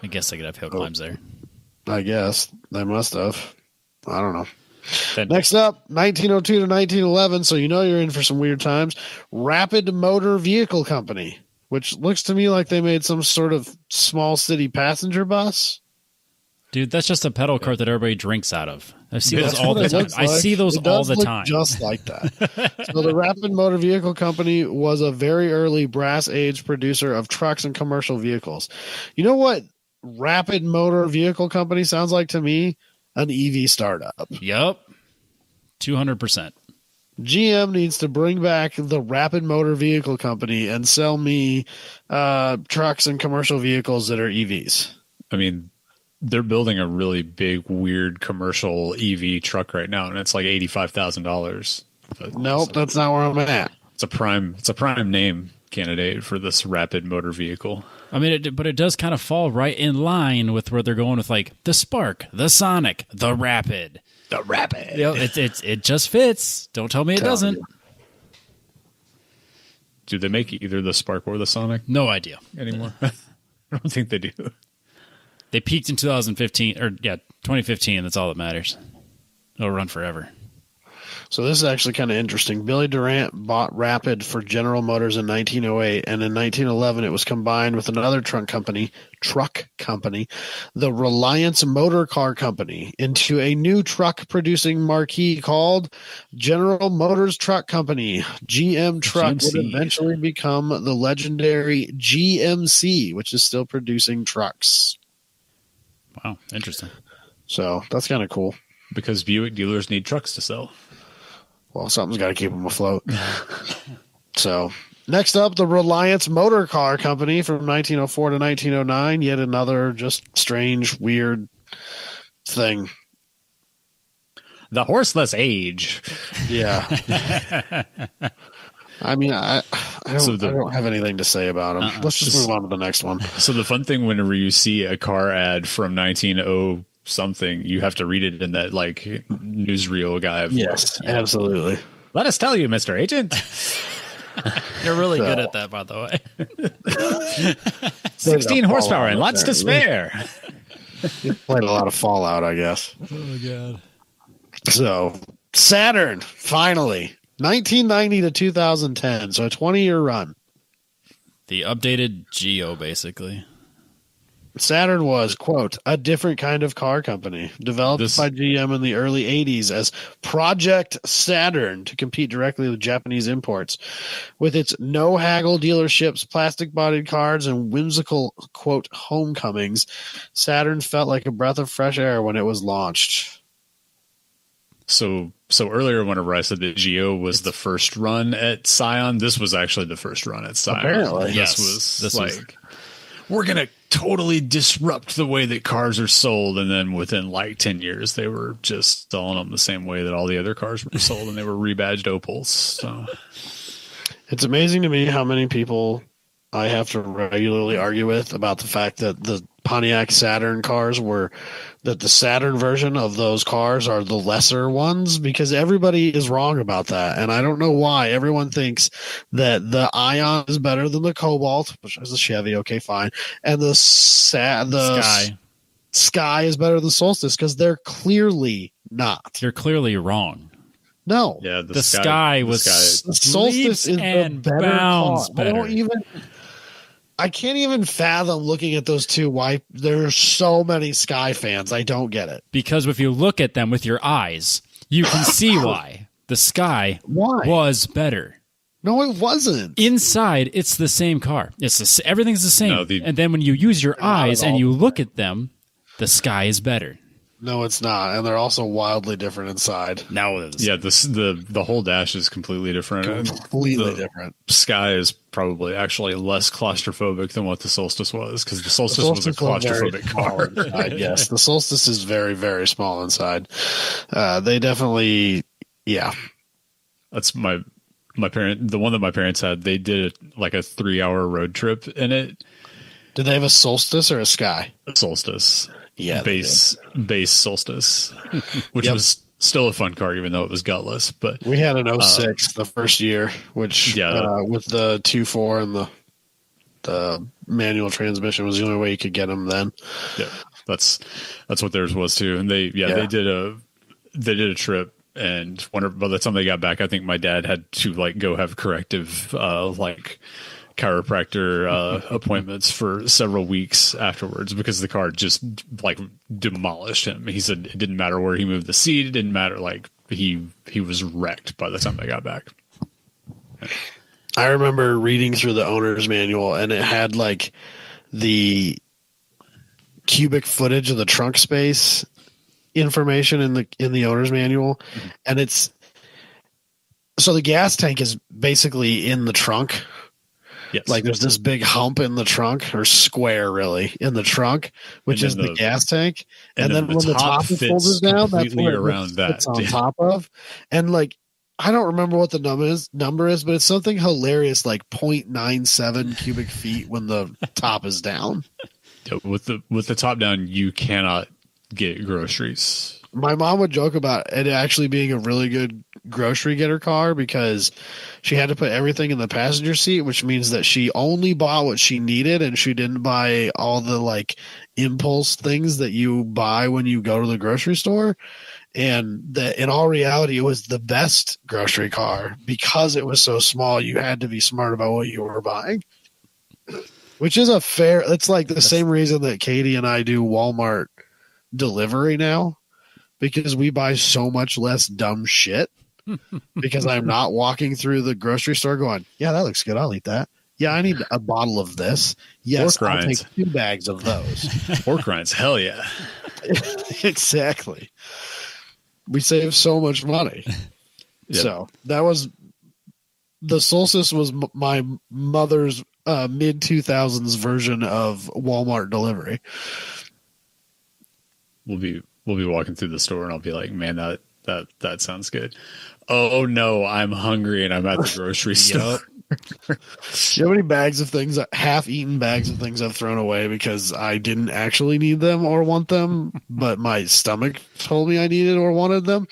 S1: I guess they could have hill climbs there.
S2: I guess. They must have. I don't know.
S3: Then
S2: Next up, 1902 to 1911. So you know you're in for some weird times. Rapid Motor Vehicle Company, which looks to me like they made some sort of small city passenger bus.
S1: Dude, that's just a pedal cart that everybody drinks out of. I see
S2: Yeah,
S1: those
S2: that's
S1: all
S2: what
S1: the
S2: it
S1: time.
S2: looks
S1: I
S2: like.
S1: see those
S2: It
S1: all
S2: does
S1: the
S2: look
S1: time.
S2: just like that. So the Rapid Motor Vehicle Company was a very early brass age producer of trucks and commercial vehicles. You know what Rapid Motor Vehicle Company sounds like to me? An EV startup.
S1: Yep. 200%.
S2: GM needs to bring back the Rapid Motor Vehicle Company and sell me trucks and commercial vehicles that are EVs.
S3: I mean, they're building a really big, weird commercial EV truck right now, and it's like $85,000.
S2: Nope, that's not where I'm at.
S3: It's a prime name candidate for this rapid motor vehicle.
S1: I mean, but it does kind of fall right in line with where they're going with like the Spark, the Sonic, the Rapid.
S3: The rapid.
S1: You know, it just fits. Don't tell me it doesn't.
S3: Do they make either the Spark or the Sonic
S1: No idea.
S3: anymore? I don't think they do.
S1: They peaked in 2015. That's all that matters. It'll run forever.
S2: So this is actually kind of interesting. Billy Durant bought Rapid for General Motors in 1908, and in 1911 it was combined with another truck company, the Reliance Motor Car Company, into a new truck producing marquee called General Motors Truck Company. GM Truck would
S3: GMC.
S2: eventually become the legendary GMC, which is still producing trucks.
S1: Wow, interesting.
S2: So that's kind of cool.
S3: Because Buick dealers need trucks to sell.
S2: Well, something's got to keep them afloat. So, next up, the Reliance Motor Car Company from 1904 to 1909. Yet another just strange, weird thing.
S3: The horseless age.
S2: Yeah. I mean, I don't,
S3: So
S2: I don't have anything to say about them. Let's just move on to the next one.
S3: So the fun thing whenever you see a car ad from 1900 something, you have to read it in that like newsreel guy.
S2: Yes, absolutely.
S3: Let us tell you, Mr. Agent.
S1: You're really
S2: So-
S1: good at that, by the way.
S3: 16 horsepower and
S2: Fallout,
S3: lots to
S2: apparently.
S3: spare.
S2: You played a lot of Fallout, I guess.
S1: Oh god.
S2: So, Saturn, finally. 1990 to 2010. So, a 20-year run.
S1: The updated Geo, basically.
S2: Saturn was, quote, a different kind of car company developed by GM in the early 80s as Project Saturn to compete directly with Japanese imports. With its no-haggle dealerships, plastic-bodied cars, and whimsical, quote, homecomings, Saturn felt like a breath of fresh air when it was launched.
S3: So earlier, whenever I said that Geo was the first run at Scion, this was actually the first run at Scion.
S2: Apparently.
S3: This was we're going to totally disrupt the way that cars are sold. And then within like 10 years, they were just selling them the same way that all the other cars were sold, and they were rebadged Opals. So
S2: it's amazing to me how many people I have to regularly argue with about the fact that the Pontiac Saturn cars that the Saturn version of those cars are the lesser ones, because everybody is wrong about that. And I don't know why everyone thinks that the Ion is better than the Cobalt, which is a Chevy. Okay, fine. And the Sky is better than Solstice, because they're clearly not.
S1: You're clearly wrong.
S2: No.
S1: Yeah, the Sky was
S2: the Solstice is
S1: and
S2: the better
S1: bounds
S2: car.
S1: better.
S2: I can't even fathom looking at those two why there are so many Sky fans. I don't get it.
S1: Because if you look at them with your eyes, you can see why. The Sky was better.
S2: No, it wasn't.
S1: Inside, it's the same car. Everything's the same. And then when you use your eyes and you look at them, the Sky is better.
S2: No, it's not, and they're also wildly different inside.
S3: The whole dash is completely different.
S2: Completely different.
S3: Sky is probably actually less claustrophobic than what the Solstice was, because the Solstice was a claustrophobic car.
S2: Yes, the Solstice is very, very small inside. They definitely, yeah.
S3: That's my parent. The one that my parents had, they did like a 3-hour road trip in it.
S2: Did they have a Solstice or a Sky?
S3: A Solstice.
S2: Yeah,
S3: base Solstice, which was still a fun car, even though it was gutless. But
S2: we had an 06 the first year, which with the 2.4 and the manual transmission was the only way you could get them then.
S3: Yeah, that's what theirs was too. And they did a trip, and by the time they got back, I think my dad had to like go have corrective chiropractor appointments for several weeks afterwards, because the car just like demolished him. He said it didn't matter where he moved the seat, it didn't matter, like he was wrecked by the time they got back.
S2: I remember reading through the owner's manual, and it had like the cubic footage of the trunk space information in the owner's manual, and it's so the gas tank is basically in the trunk.
S3: Yes.
S2: Like there's this big hump in the trunk, or square really in the trunk, which is the gas tank. And then when the top folds down, that's where it fits on top of. And like, I don't remember what the number is, but it's something hilarious, like 0.97 cubic feet when the top is down.
S3: With the top down, you cannot get groceries.
S2: My mom would joke about it actually being a really good grocery getter car, because she had to put everything in the passenger seat, which means that she only bought what she needed, and she didn't buy all the like impulse things that you buy when you go to the grocery store. And that in all reality, it was the best grocery car because it was so small. You had to be smart about what you were buying, which is it's like the same reason that Katie and I do Walmart delivery now, because we buy so much less dumb shit. Because I'm not walking through the grocery store going, yeah, that looks good, I'll eat that. Yeah, I need a bottle of this. Yes, I'll take 2 bags of those.
S3: Pork rinds, hell yeah.
S2: Exactly. We save so much money. Yep. So that was the Solstice was my mother's mid 2000s version of Walmart delivery.
S3: We'll be walking through the store, and I'll be like, man, that sounds good. Oh no, I'm hungry and I'm at the grocery store.
S2: Do you know how many bags of things, half-eaten bags of things I've thrown away because I didn't actually need them or want them, but my stomach told me I needed or wanted them?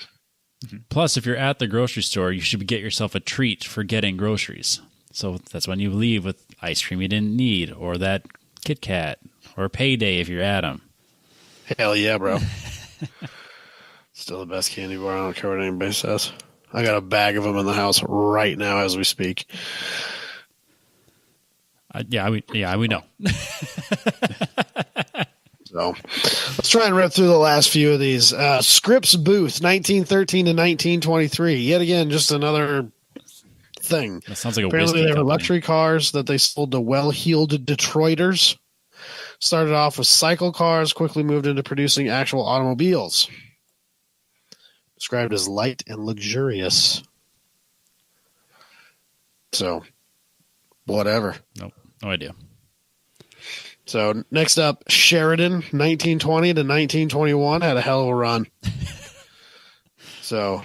S1: Plus, if you're at the grocery store, you should get yourself a treat for getting groceries. So that's when you leave with ice cream you didn't need, or that Kit Kat, or Payday if you're at them.
S2: Hell yeah, bro. Still the best candy bar. I don't care what anybody says. I got a bag of them in the house right now as we speak.
S1: We know.
S2: So let's try and rip through the last few of these. Scripps Booth, 1913 to 1923. Yet again, just another thing.
S1: That sounds like a
S2: Apparently,
S1: whiskey
S2: they were
S1: company.
S2: luxury cars that they sold to well-heeled Detroiters. Started off with cycle cars, quickly moved into producing actual automobiles. Described as light and luxurious. So, whatever.
S1: Nope, no idea.
S2: So, next up, Sheridan, 1920 to 1921, had a hell of a run. So,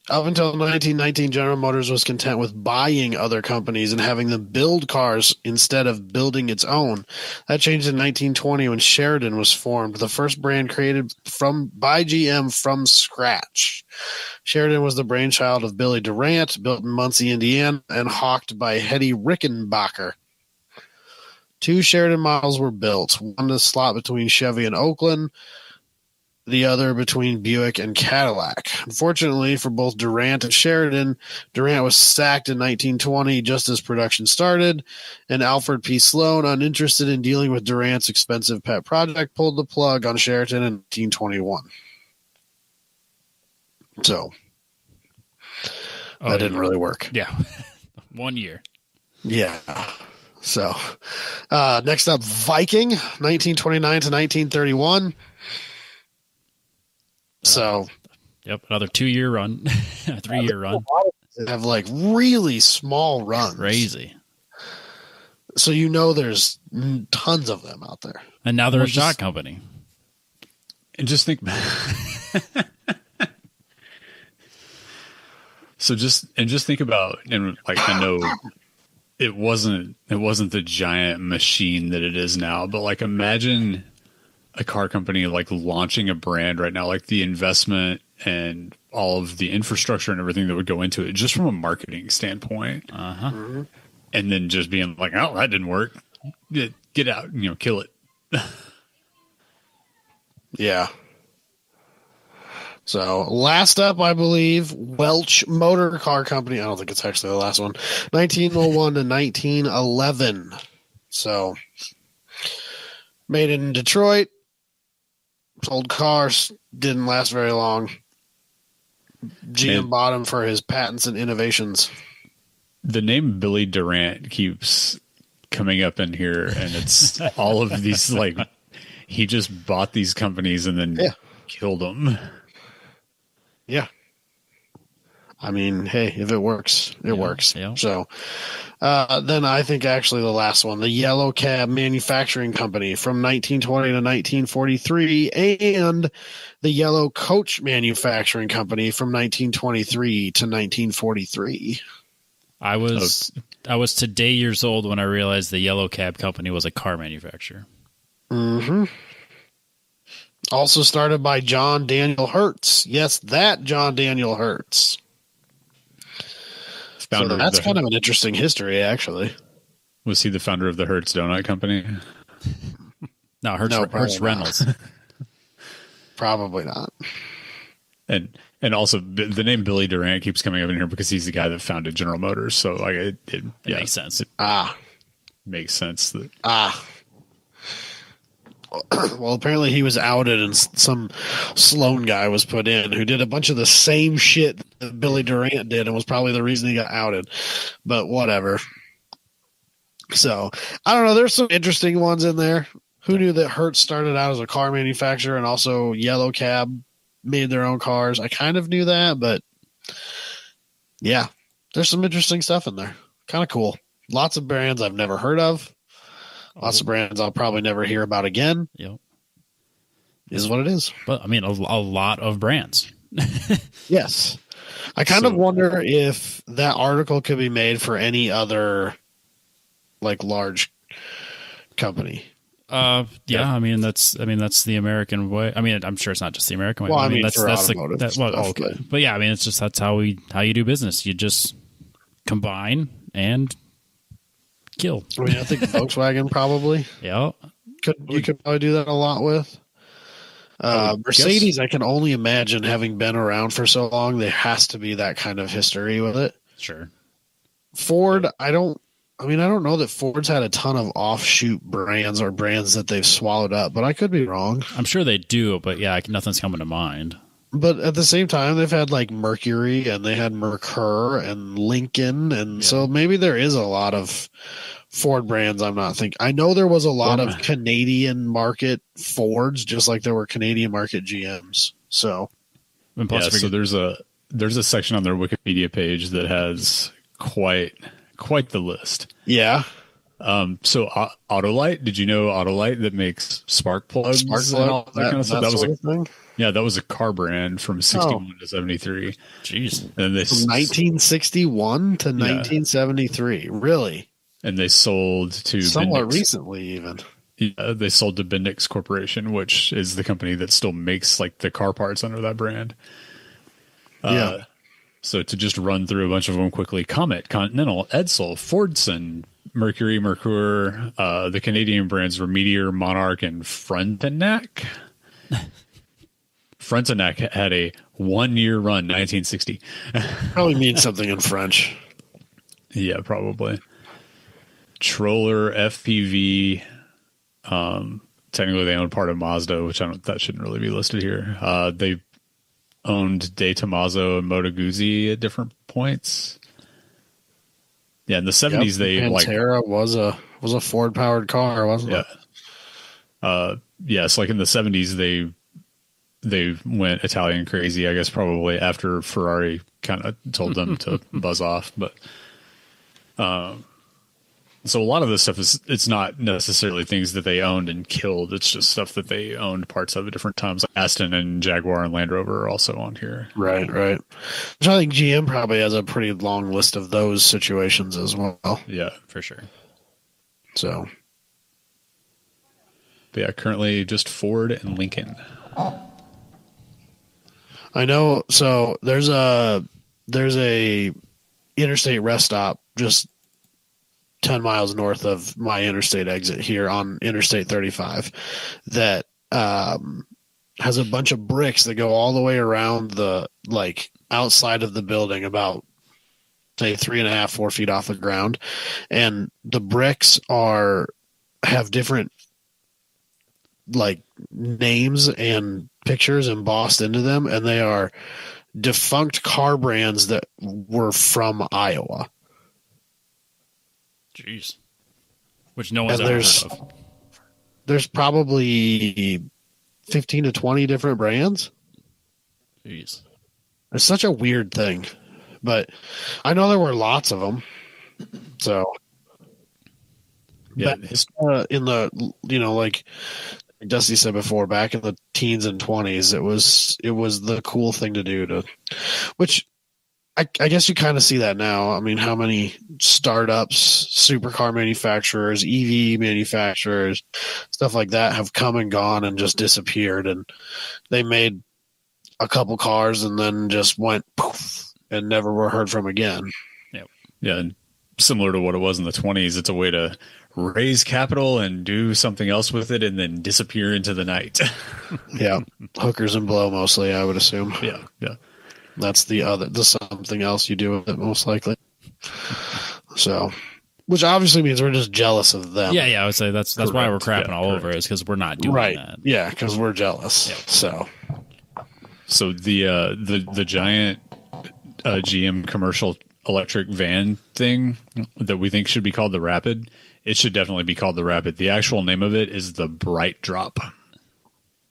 S2: up until 1919, General Motors was content with buying other companies and having them build cars instead of building its own. That changed in 1920 when Sheridan was formed, the first brand created by GM from scratch. Sheridan was the brainchild of Billy Durant, built in Muncie, Indiana, and hawked by Hetty Rickenbacker. 2 Sheridan models were built, one to slot between Chevy and Oakland, the other between Buick and Cadillac. Unfortunately for both Durant and Sheridan, Durant was sacked in 1920 just as production started, and Alfred P. Sloan, uninterested in dealing with Durant's expensive pet project, pulled the plug on Sheridan in 1921. So, that didn't really work.
S1: Yeah. 1 year.
S2: Yeah. So, next up, Viking, 1929 to 1931. So,
S1: Yep, another 2-year run, 3-year run.
S2: they have like really small runs.
S1: Crazy.
S2: So there's tons of them out there.
S1: And now they're
S3: Well,
S1: a stock company.
S3: And just think just think about, and like, I know it wasn't the giant machine that it is now, but like, imagine a car company like launching a brand right now, like the investment and all of the infrastructure and everything that would go into it just from a marketing standpoint.
S1: Uh-huh.
S2: Mm-hmm.
S3: And then just being like, oh, that didn't work. Get out, kill it.
S2: Yeah. So last up, I believe, Welch Motor Car Company. I don't think it's actually the last one. 1901 to 1911. So made in Detroit. Sold cars. Didn't last very long. GM
S3: Man.
S2: bought him for his patents and innovations.
S3: The name Billy Durant keeps coming up in here, and it's all of these, like, he just bought these companies and then killed them.
S2: Yeah. I mean, hey, if it works, it works.
S1: Yeah.
S2: So then I think actually the last one, the Yellow Cab Manufacturing Company from 1920 to 1943, and the Yellow Coach Manufacturing Company from 1923 to 1943.
S1: I was today years old when I realized the Yellow Cab Company was a car manufacturer.
S2: Mm-hmm. Also started by John Daniel Hertz. Yes, that John Daniel Hertz. So that's kind of an interesting history, actually.
S3: Was he the founder of the Hertz Donut Company?
S1: No, Hertz Reynolds.
S2: Probably not.
S3: And also the name Billy Durant keeps coming up in here because he's the guy that founded General Motors. So like it
S1: makes sense.
S3: It makes sense that
S2: Well, apparently he was outed and some Sloan guy was put in who did a bunch of the same shit that Billy Durant did and was probably the reason he got outed. But whatever. So, I don't know. There's some interesting ones in there. Who knew that Hertz started out as a car manufacturer and also Yellow Cab made their own cars? I kind of knew that, but yeah, there's some interesting stuff in there. Kind of cool. Lots of brands I've never heard of. Lots of brands I'll probably never hear about again.
S1: Yep.
S2: Is what it is.
S1: But I mean, a lot of brands.
S2: Yes. I kind of wonder if that article could be made for any other like large company.
S1: Yeah, I mean that's the American way. I mean, I'm sure it's not just the American way.
S2: Well,
S1: but
S2: I mean
S1: that's
S2: for
S1: that's
S2: automotive
S1: the
S2: stuff,
S1: okay. But yeah, I mean it's just that's how you do business. You just combine and kill.
S2: I mean, I think Volkswagen probably
S1: Yeah.
S2: you could probably do that a lot with. Mercedes, I can only imagine having been around for so long, there has to be that kind of history with it.
S1: Sure.
S2: Ford, I mean, I don't know that Ford's had a ton of offshoot brands or brands that they've swallowed up, but I could be wrong.
S1: I'm sure they do, but yeah, nothing's coming to mind.
S2: But at the same time, they've had like Mercury and they had Mercur and Lincoln. And so maybe there is a lot of Ford brands I'm not thinking. I know there was a lot of Canadian market Fords, just like there were Canadian market GMs. So,
S1: And plus,
S3: so there's a section on their Wikipedia page that has quite the list.
S2: yeah.
S3: So Autolite, did you know Autolite that makes spark plugs?
S2: Spark
S3: and all
S2: plug,
S3: that kind of stuff?
S2: that
S3: That was
S2: sort of thing.
S3: Yeah, that was a car brand from 61 to 73.
S1: Jeez.
S3: And they
S2: From 1961 to 1973. Really?
S3: and they sold to
S2: Somewhat
S3: Bendix.
S2: Recently, even.
S3: Yeah, they sold to Bendix Corporation, which is the company that still makes like the car parts under that brand.
S2: Yeah.
S3: So to just run through a bunch of them quickly: Comet, Continental, Edsel, Fordson, Mercury, Mercur, the Canadian brands were Meteor, Monarch, and Frontenac. Frontenac had a 1-year run, 1960.
S2: Probably means something in French.
S3: Yeah, probably. Troller, FPV. Technically, they own part of Mazda, which that shouldn't really be listed here. They owned De Tomaso and Moto Guzzi at different points. Yeah, in the 70s, they
S2: Pantera was a Ford powered car, wasn't it?
S3: Yeah, so like in the 70s, they went Italian crazy, I guess, probably after Ferrari kind of told them to buzz off. But so a lot of this stuff it's not necessarily things that they owned and killed. It's just stuff that they owned parts of at different times. Like Aston and Jaguar and Land Rover are also on here.
S2: Right. Which I think GM probably has a pretty long list of those situations as well.
S3: Yeah.
S1: For sure.
S2: So,
S3: But yeah, currently just Ford and Lincoln.
S2: I know. So there's a interstate rest stop just 10 miles north of my interstate exit here on Interstate 35 that has a bunch of bricks that go all the way around the like outside of the building, about say 3.5, 4 feet off the ground, and the bricks have different like names and pictures embossed into them, and they are defunct car brands that were from Iowa.
S1: Jeez. Which no one's
S2: And
S1: ever heard of.
S2: There's probably 15 to 20 different brands.
S1: Jeez.
S2: It's such a weird thing, but I know there were lots of them. So,
S3: Yeah,
S2: in the, like Dusty said before, back in the teens and 20s, it was the cool thing to do which I guess you kind of see that now. I mean, how many startups, supercar manufacturers, EV manufacturers, stuff like that have come and gone and just disappeared, and they made a couple cars and then just went poof and never were heard from again.
S1: Yep.
S3: Yeah, and similar to what it was in the 20s, it's a way to raise capital and do something else with it and then disappear into the night.
S2: Yeah. Hookers and blow mostly, I would assume.
S3: Yeah.
S2: That's the something else you do with it, most likely. So, which obviously means we're just jealous of them.
S1: Yeah, I would say that's why we're
S3: Correct.
S1: crapping
S3: Yeah,
S1: all
S3: correct.
S1: over it, is because we're not doing
S2: Right.
S1: that.
S2: Yeah, because we're jealous.
S1: Yep.
S3: So the giant GM commercial electric van thing that we think should be called the Rapid, it should definitely be called the Rapid. The actual name of it is the Bright Drop,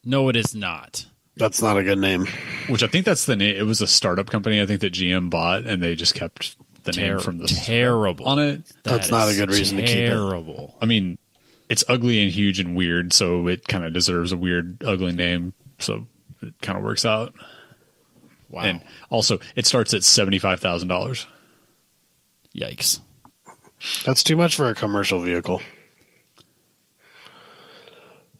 S1: No, it is not.
S2: That's not a good name.
S3: which I think that's the name. It was a startup company, I think, that GM bought, and they just kept the name from the
S1: terrible
S3: on it.
S2: That's not a good reason to keep it.
S1: Terrible.
S3: I mean, it's ugly and huge and weird, so it kind of deserves a weird, ugly name. So it kind of works out.
S1: Wow.
S3: And also, it starts at $75,000.
S1: Yikes.
S2: That's too much for a commercial vehicle.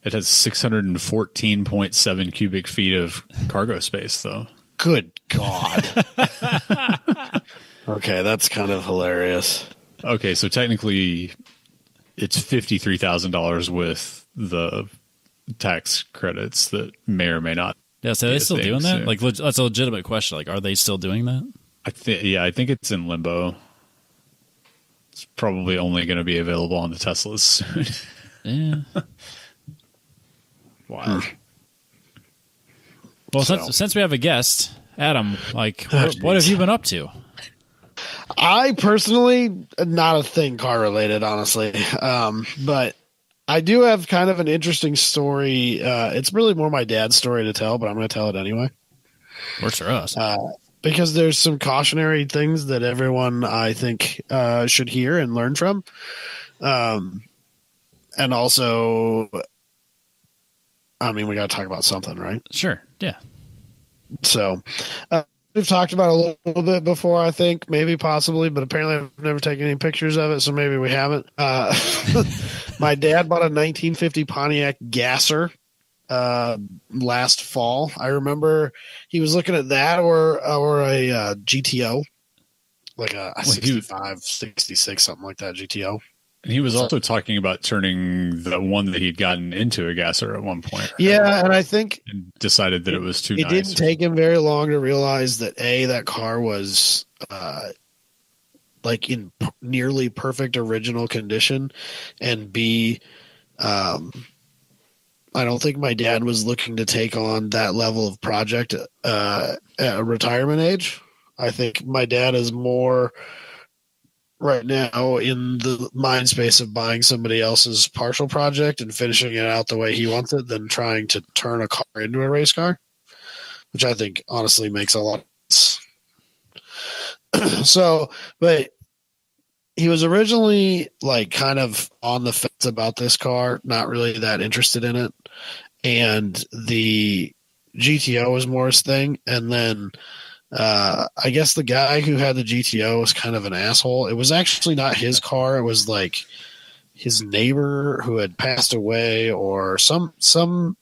S3: It has 614.7 cubic feet of cargo space, though.
S2: Good God. Okay, that's kind of hilarious.
S3: Okay, so technically, it's $53,000 with the tax credits that may or may not.
S1: Yeah, so are they still
S3: thing
S1: doing that?
S3: soon.
S1: Like, that's a legitimate question. Like, are they still doing that?
S3: I think it's in limbo. It's probably only going to be available on the Teslas soon.
S1: Yeah.
S3: Wow.
S1: Well,
S2: So-
S1: since we have a guest, Adam, like,
S2: Oh,
S1: what have
S2: jeez.
S1: you been up to?
S2: I personally, not a thing car related, honestly. But I do have kind of an interesting story. It's really more my dad's story to tell, but I'm going to tell it anyway.
S1: Works for us.
S2: Because there's some cautionary things that everyone, I think, should hear and learn from. And also, I mean, we got to talk about something, right?
S1: Sure. Yeah.
S2: So, we've talked about it a little bit before, I think, maybe possibly, but apparently I've never taken any pictures of it, so maybe we haven't. My dad bought a 1950 Pontiac Gasser last fall. I remember he was looking at that or a GTO, like a 65, 66, something like that GTO.
S3: And he was also talking about turning the one that he'd gotten into a gasser at one point. Right?
S2: Yeah, and I think
S3: And decided that it was too
S2: it
S3: nice.
S2: didn't take him very long to realize that that car was like in nearly perfect original condition, and B, I don't think my dad was looking to take on that level of project at a retirement age. I think my dad is more right now in the mind space of buying somebody else's partial project and finishing it out the way he wants it than trying to turn a car into a race car, which I think honestly makes a lot of sense. So, but he was originally like kind of on the fence about this car, not really that interested in it. And the GTO was more his thing. And then I guess the guy who had the GTO was kind of an asshole. It was actually not his car. It was like his neighbor who had passed away or some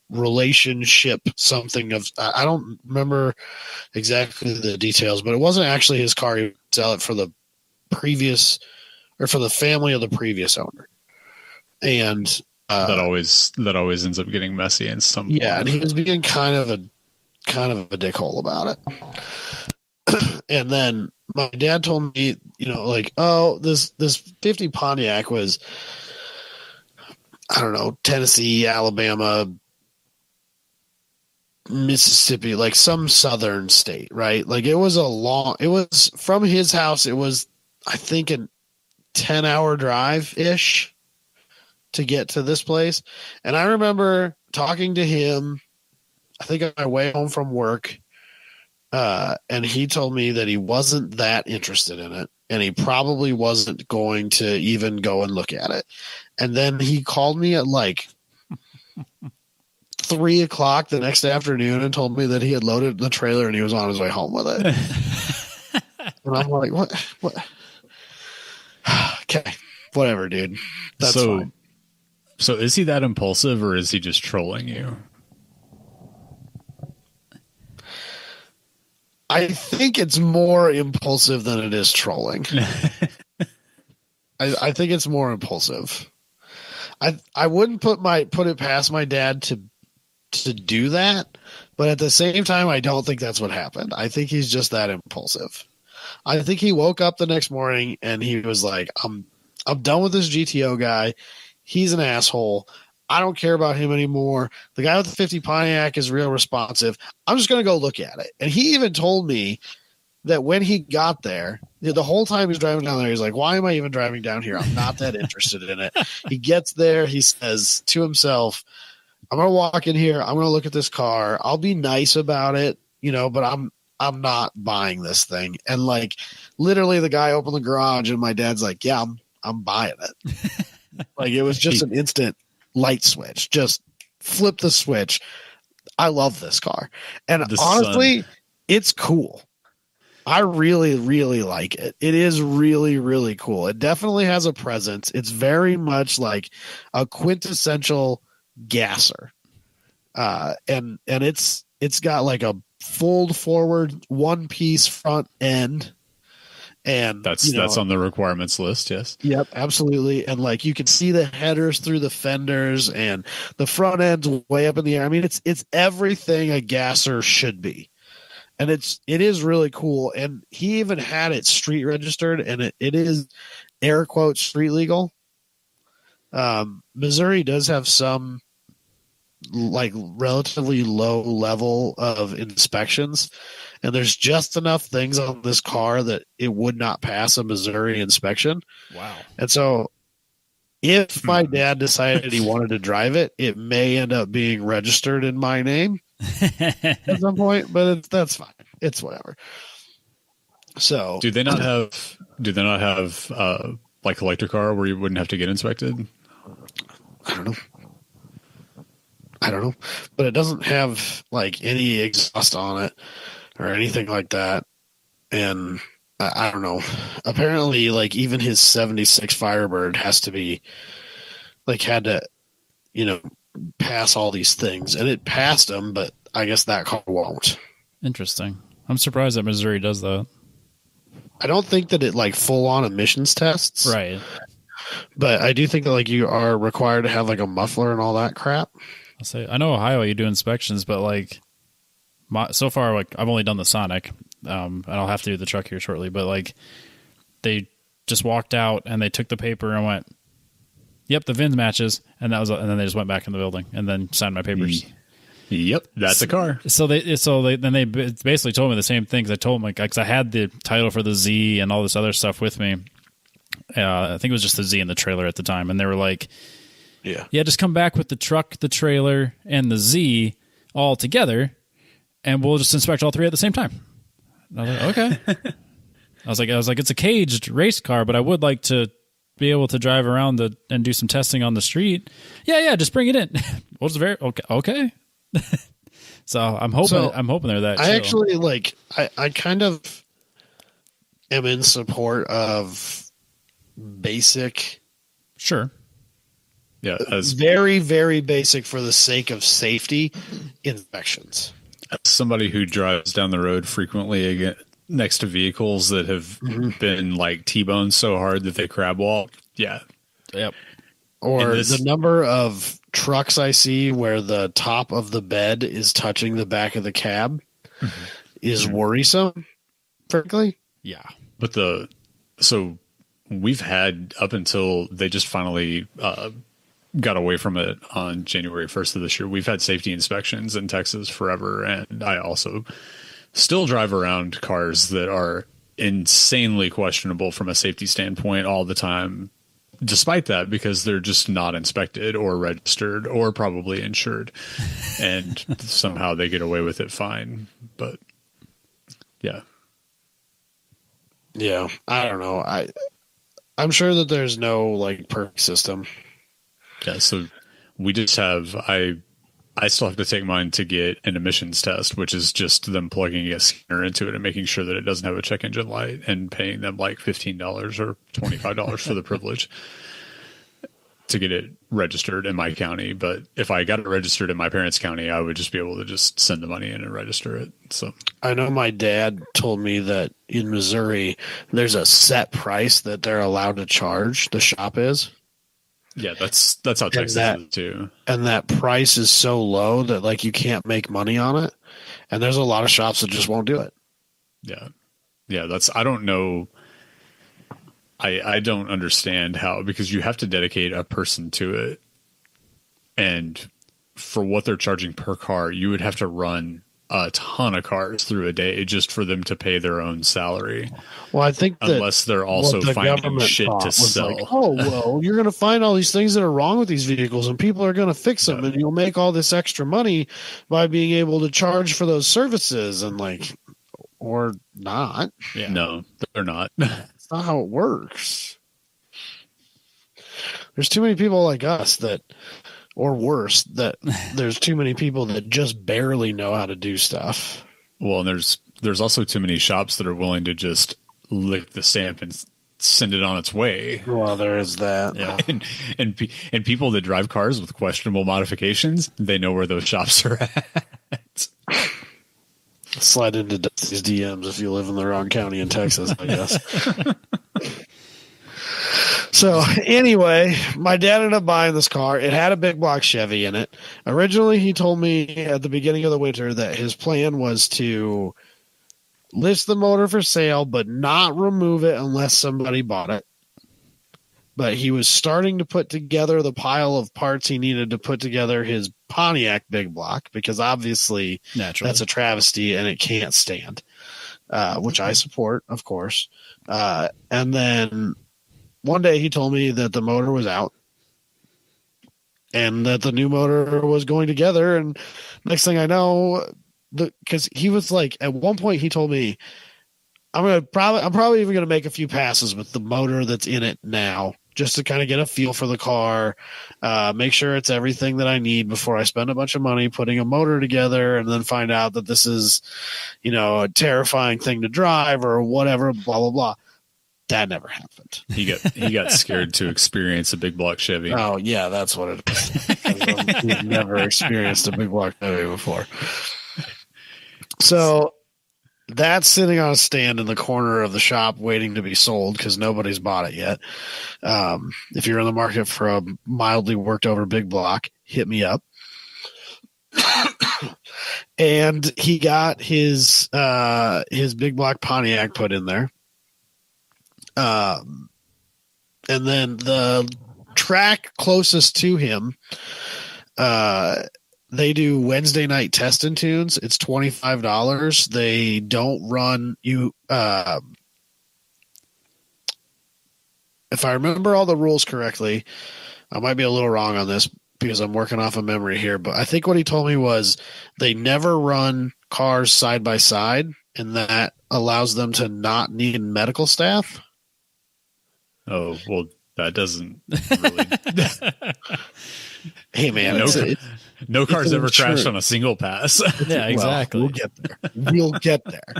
S2: relationship, something of, I don't remember exactly the details, but it wasn't actually his car. He would sell it for the previous or for the family of the previous owner. And
S3: that always ends up getting messy in some
S2: yeah,
S3: point.
S2: and he was being kind of a dickhole about it. And then my dad told me, like, oh, this 50 Pontiac was, I don't know, Tennessee, Alabama, Mississippi, like some southern state, right? Like it was from his house, it was, I think, a 10-hour drive ish to get to this place. And I remember talking to him, I think on my way home from work, and he told me that he wasn't that interested in it, and he probably wasn't going to even go and look at it. And then he called me at like 3:00 the next afternoon and told me that he had loaded the trailer and he was on his way home with it. And I'm like, what? Okay, whatever, dude. That's fine.
S3: So is he that impulsive, or is he just trolling you?
S2: I think it's more impulsive than it is trolling. I think it's more impulsive. I wouldn't put it past my dad to do that, but at the same time, I don't think that's what happened. I think he's just that impulsive. I think he woke up the next morning and he was like, I'm done with this GTO guy. He's an asshole. I don't care about him anymore. The guy with the 50 Pontiac is real responsive. I'm just going to go look at it. And he even told me that when he got there, the whole time he's driving down there, he's like, why am I even driving down here? I'm not that interested in it. He gets there. He says to himself, I'm going to walk in here. I'm going to look at this car. I'll be nice about it, but I'm not buying this thing. And like literally the guy opened the garage and my dad's like, yeah, I'm buying it. Like it was just an instant light switch, just flip the switch. I love this car. And honestly, it's cool. I really, really like it. It is really, really cool. It definitely has a presence. It's very much like a quintessential gasser. And it's got like a fold forward one piece front end. And
S3: that's on the requirements list. Yes.
S2: Yep, absolutely. And like you can see the headers through the fenders and the front end's way up in the air. I mean, it's everything a gasser should be. and it is really cool. And he even had it street registered, and it is air quote street legal. Missouri does have some like relatively low level of inspections, and there's just enough things on this car that it would not pass a Missouri inspection.
S1: Wow.
S2: And so if my dad decided he wanted to drive it, it may end up being registered in my name at some point, but that's fine. It's whatever. So
S3: Do they not have like electric car where you wouldn't have to get inspected?
S2: I don't know, but it doesn't have like any exhaust on it or anything like that. And I don't know. Apparently, like even his 76 Firebird has to be like had to, pass all these things, and it passed them, but I guess that car won't.
S1: Interesting. I'm surprised that Missouri does that.
S2: I don't think that it like full on emissions tests,
S1: Right.
S2: but I do think that like you are required to have like a muffler and all that crap.
S1: I'll say I know Ohio you do inspections, but like so far, like I've only done the Sonic, and I'll have to do the truck here shortly. But like they just walked out and they took the paper and went, "Yep, the VIN matches," and and then they just went back in the building and then signed my papers.
S3: Yep, that's a car.
S1: So they basically told me the same things. I told them like because I had the title for the Z and all this other stuff with me. I think it was just the Z and the trailer at the time, and they were like, Yeah, just come back with the truck, the trailer, and the Z all together, and we'll just inspect all three at the same time. And I was like, okay. I was like, it's a caged race car, but I would like to be able to drive around and do some testing on the street. Yeah, just bring it in. Well, it's okay. So I'm hoping they're that.
S2: I actually I kind of am in support of basic.
S1: Sure.
S3: Yeah,
S2: very, very basic for the sake of safety inspections.
S3: As somebody who drives down the road frequently next to vehicles that have been like T-boned so hard that they crab walk. Yeah.
S1: Yep.
S2: Or the number of trucks I see where the top of the bed is touching the back of the cab is worrisome, frankly.
S1: Yeah.
S3: But so we've had up until they just finally got away from it on January 1st of this year. We've had safety inspections in Texas forever. And I also still drive around cars that are insanely questionable from a safety standpoint all the time, despite that, because they're just not inspected or registered or probably insured. And somehow they get away with it fine. But yeah.
S2: Yeah. I don't know. I'm sure that there's no like perk system.
S3: Yeah, so we just have I still have to take mine to get an emissions test, which is just them plugging a scanner into it and making sure that it doesn't have a check engine light and paying them like $15 or $25 for the privilege to get it registered in my county. But if I got it registered in my parents' county, I would just be able to just send the money in and register it. So
S2: I know my dad told me that in Missouri, there's a set price that they're allowed to charge. The shop is.
S3: Yeah, that's how Texas is too.
S2: And that price is so low that like you can't make money on it. And there's a lot of shops that just won't do it.
S3: Yeah. Yeah, I don't know. I don't understand how, because you have to dedicate a person to it. And for what they're charging per car, you would have to run a ton of cars through a day just for them to pay their own salary.
S2: Well, I think that
S3: unless they're also finding shit to sell.
S2: Like, oh, well, you're going to find all these things that are wrong with these vehicles and people are going to fix them and you'll make all this extra money by being able to charge for those services and like, or not.
S3: Yeah. No, they're not.
S2: That's not how it works. There's too many people like us that, or worse, that there's too many people that just barely know how to do stuff.
S3: Well, and there's also too many shops that are willing to just lick the stamp and send it on its way.
S2: Well, there is that.
S3: Yeah. And people that drive cars with questionable modifications, they know where those shops are at.
S2: Slide into Dusty's DMs if you live in the wrong county in Texas, I guess. So anyway, my dad ended up buying this car. It had a big block Chevy in it. Originally, he told me at the beginning of the winter that his plan was to list the motor for sale, but not remove it unless somebody bought it. But he was starting to put together the pile of parts he needed to put together his Pontiac big block, because obviously
S1: Naturally.
S2: that's a travesty and it can't stand, which I support, of course. And then one day he told me that the motor was out and that the new motor was going together. And next thing I know, because he was like, at one point he told me, I'm probably even going to make a few passes with the motor that's in it now, just to kind of get a feel for the car, make sure it's everything that I need before I spend a bunch of money putting a motor together and then find out that this is, a terrifying thing to drive or whatever, blah, blah, blah. That never happened.
S3: He got scared to experience a big block Chevy.
S2: Oh, yeah, that's what it is. We've never experienced a big block Chevy before. So that's sitting on a stand in the corner of the shop waiting to be sold because nobody's bought it yet. If you're in the market for a mildly worked over big block, hit me up. And he got his big block Pontiac put in there. And then the track closest to him, they do Wednesday night test and tunes. It's $25. They don't run you. If I remember all the rules correctly, I might be a little wrong on this because I'm working off of memory here, but I think what he told me was they never run cars side by side, and that allows them to not need medical staff.
S3: Oh, well, that doesn't really.
S2: Hey, man,
S3: No car's ever crashed
S2: insurance.
S3: on a single pass.
S1: Yeah, exactly.
S2: We'll get there. We'll get there.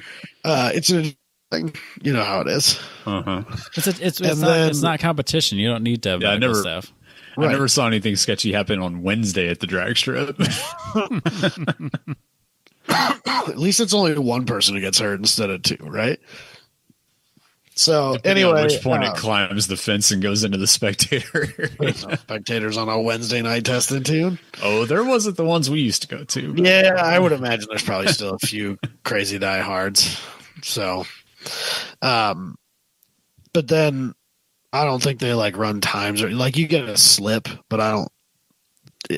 S2: It's a thing. You know how it is.
S3: Uh-huh.
S1: It's not competition. You don't need to have
S3: Yeah,
S1: medical staff.
S3: I never saw anything sketchy happen on Wednesday at the drag strip.
S2: At least it's only one person who gets hurt instead of two, right? So
S3: Depending on
S2: anyway,
S3: which point it climbs the fence and goes into the spectator.
S2: spectators on a Wednesday night test and tune.
S3: Oh, there wasn't the ones we used to go to. But
S2: Yeah, I would imagine there's probably still a few crazy diehards. So, but then I don't think they like run times or like you get a slip, but I don't.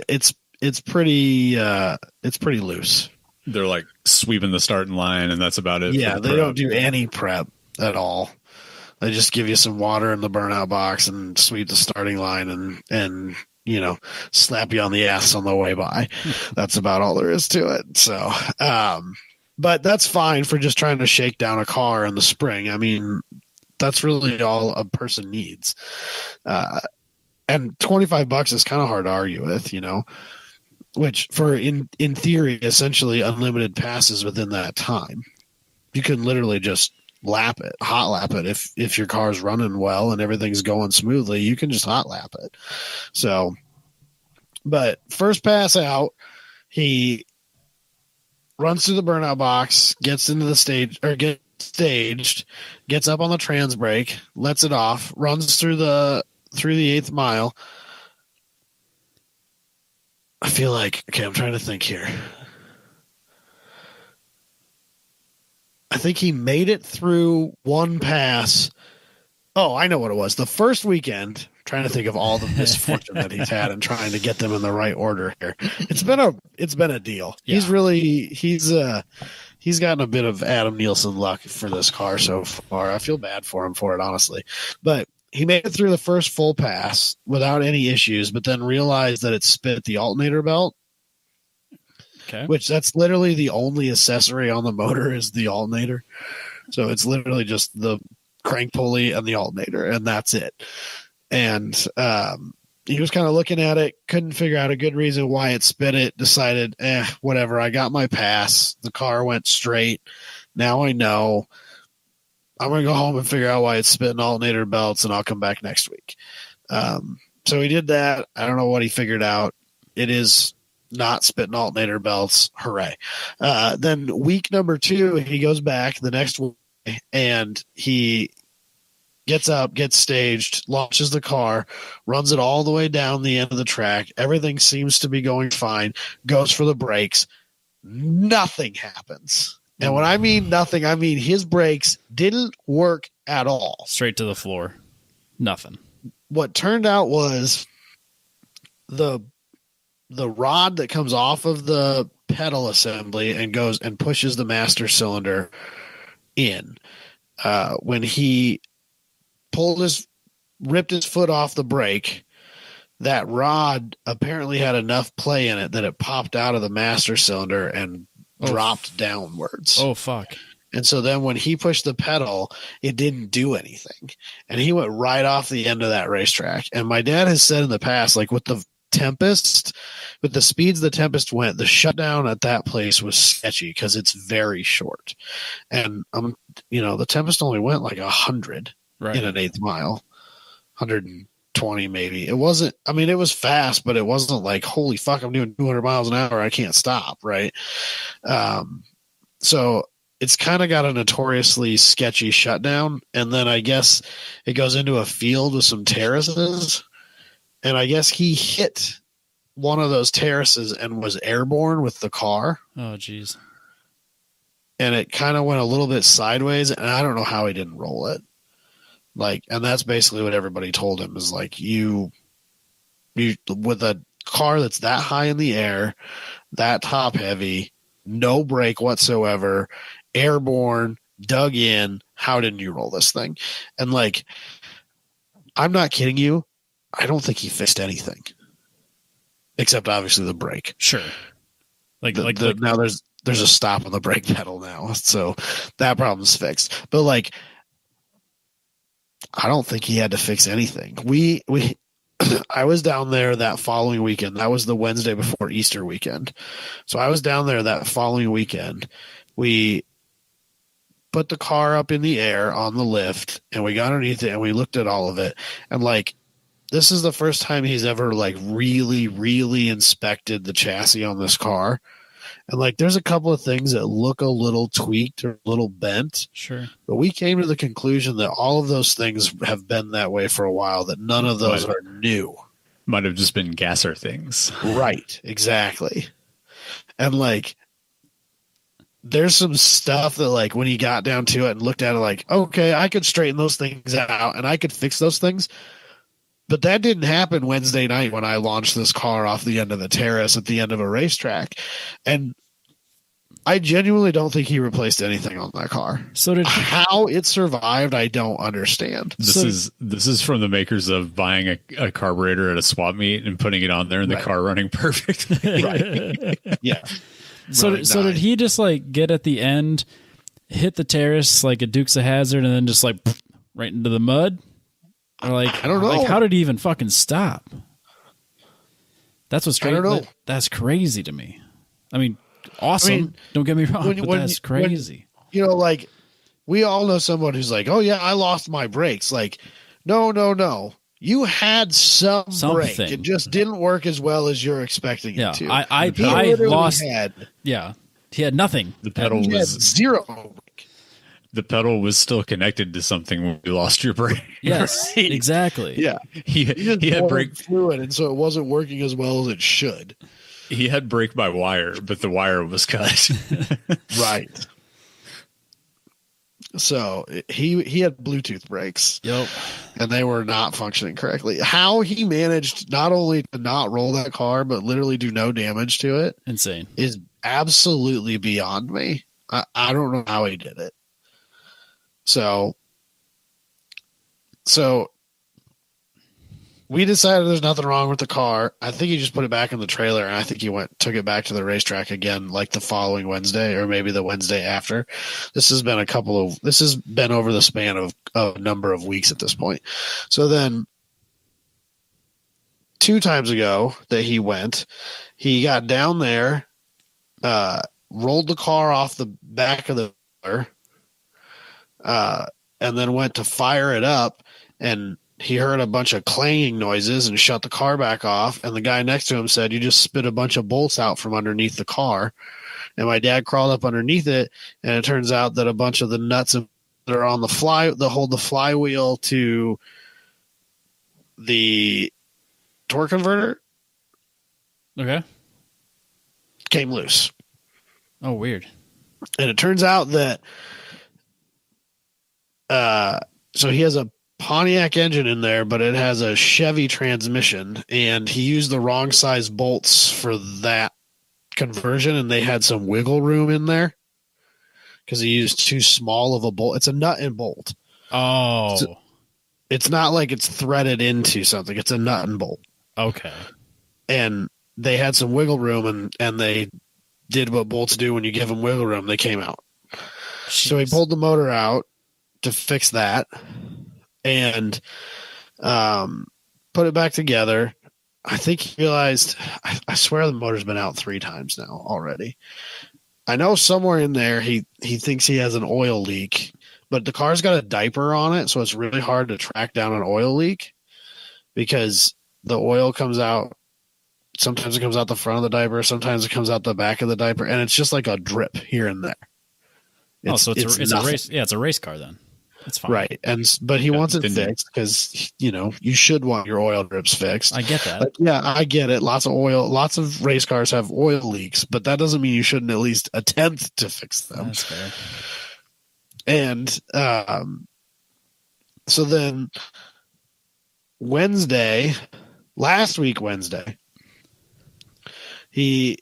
S2: It's pretty loose.
S3: They're like sweeping the starting line, and that's about it.
S2: Yeah,
S3: for the
S2: they
S3: prep.
S2: don't do any prep at all. They just give you some water in the burnout box and sweep the starting line and slap you on the ass on the way by. That's about all there is to it. So, but that's fine for just trying to shake down a car in the spring. I mean, that's really all a person needs. And $25 is kind of hard to argue with, which for in theory, essentially unlimited passes within that time. You can literally just hot lap it. If your car's running well and everything's going smoothly, you can just hot lap it. So, but first pass out, he runs through the burnout box, gets into the stage or gets staged, gets up on the trans brake, lets it off, runs through the 8th mile. I feel like, okay, I'm trying to think here. I think he made it through one pass. Oh, I know what it was. The first weekend, trying to think of all the misfortune that he's had and trying to get them in the right order here. It's been a deal.
S1: Yeah.
S2: He's gotten a bit of Adam Nielsen luck for this car so far. I feel bad for him for it, honestly. But he made it through the first full pass without any issues, but then realized that it spit the alternator belt.
S1: Okay.
S2: Which that's literally the only accessory on the motor is the alternator. So it's literally just the crank pulley and the alternator, and that's it. And he was kind of looking at it, couldn't figure out a good reason why it spit it, decided, whatever, I got my pass. The car went straight. Now I know. I'm going to go home and figure out why it's spitting alternator belts, and I'll come back next week. So he did that. I don't know what he figured out. It is not spitting alternator belts. Hooray. Then week number 2, he goes back the next week and he gets up, gets staged, launches the car, runs it all the way down the end of the track. Everything seems to be going fine, goes for the brakes. Nothing happens. And when I mean nothing, I mean his brakes didn't work at all.
S1: Straight to the floor. Nothing.
S2: What turned out was the rod that comes off of the pedal assembly and goes and pushes the master cylinder in. When he ripped his foot off the brake, that rod apparently had enough play in it that it popped out of the master cylinder and dropped downwards.
S1: Oh, fuck.
S2: And so then when he pushed the pedal, it didn't do anything. And he went right off the end of that racetrack. And my dad has said in the past, like with the Tempest, with the speeds the Tempest went, the shutdown at that place was sketchy because it's very short. And, the Tempest only went like 100 in an eighth mile, 120 maybe. It wasn't, it was fast, but it wasn't like, holy fuck, I'm doing 200 miles an hour. I can't stop. Right. So it's kind of got a notoriously sketchy shutdown. And then I guess it goes into a field with some terraces. And I guess he hit one of those terraces and was airborne with the car.
S1: Oh, geez.
S2: And it kind of went a little bit sideways. And I don't know how he didn't roll it. And that's basically what everybody told him is like, you with a car that's that high in the air, that top heavy, no brake whatsoever, airborne, dug in, how didn't you roll this thing? And I'm not kidding you. I don't think he fixed anything except obviously the brake.
S1: Sure.
S2: Now there's a stop on the brake pedal now. So that problem's fixed. But I don't think he had to fix anything. I was down there that following weekend. That was the Wednesday before Easter weekend. So I was down there that following weekend. We put the car up in the air on the lift and we got underneath it and we looked at all of it. And this is the first time he's ever really, really inspected the chassis on this car. And there's a couple of things that look a little tweaked or a little bent.
S1: Sure.
S2: But we came to the conclusion that all of those things have been that way for a while, that none of those are new.
S3: Might have just been gasser things.
S2: Right. Exactly. And there's some stuff that when he got down to it and looked at it okay, I could straighten those things out and I could fix those things. But that didn't happen Wednesday night when I launched this car off the end of the terrace at the end of a racetrack. And I genuinely don't think he replaced anything on that car.
S1: So did
S2: how it survived, I don't understand.
S3: This is from the makers of buying a carburetor at a swap meet and putting it on there and the car running perfect.
S2: Right. Yeah.
S1: So did he just get at the end, hit the terrace like a Dukes of Hazzard, and then just right into the mud? Or I
S2: don't know.
S1: How did he even fucking stop? That's what's crazy.
S2: I don't know.
S1: That's crazy to me. Awesome. Don't get me wrong, but that's crazy.
S2: We all know someone who's oh yeah, I lost my brakes. No. You had something. Brake. It just didn't work as well as you're expecting it to.
S1: I lost. Yeah, he had nothing.
S3: The pedal
S2: was zero.
S3: The pedal was still connected to something when you lost your brake.
S1: Yes, right? Exactly.
S2: Yeah, he had brake fluid, and so it wasn't working as well as it should.
S3: He had brake by wire, but the wire was cut.
S2: Right. So he had Bluetooth brakes.
S1: Yep.
S2: And they were not functioning correctly. How he managed not only to not roll that car, but literally do no damage to it.
S1: Insane.
S2: Is absolutely beyond me. I don't know how he did it. So we decided there's nothing wrong with the car. I think he just put it back in the trailer, and I think he took it back to the racetrack again, the following Wednesday or maybe the Wednesday after. This has been over the span of a number of weeks at this point. So then 2 times ago that he got down there, rolled the car off the back of the car, and then went to fire it up, and he heard a bunch of clanging noises and shut the car back off. And the guy next to him said, "You just spit a bunch of bolts out from underneath the car." And my dad crawled up underneath it, and it turns out that a bunch of the nuts that are on that hold the flywheel to the torque converter,
S1: okay,
S2: came loose.
S1: Oh, weird.
S2: And it turns out that so he has a Pontiac engine in there, but it has a Chevy transmission, and he used the wrong size bolts for that conversion, and they had some wiggle room in there because he used too small of a bolt. It's a nut and bolt.
S1: Oh,
S2: It's not like it's threaded into something. It's a nut and bolt.
S1: okay.
S2: And they had some wiggle room, and they did what bolts do when you give them wiggle room. They came out. So he pulled the motor out to fix that and put it back together. I think he realized, I swear the motor's been out 3 times now already. I know somewhere in there he thinks he has an oil leak, but the car's got a diaper on it, so it's really hard to track down an oil leak because the oil comes out. Sometimes it comes out the front of the diaper, sometimes it comes out the back of the diaper, and it's just like a drip here and there.
S1: So it's a race. Yeah, it's a race car then. That's fine.
S2: Right. But he wants it fixed because, you should want your oil drips fixed.
S1: I get that.
S2: Like, yeah, I get it. Lots of race cars have oil leaks, but that doesn't mean you shouldn't at least attempt to fix them.
S1: That's fair.
S2: And so then last week Wednesday, he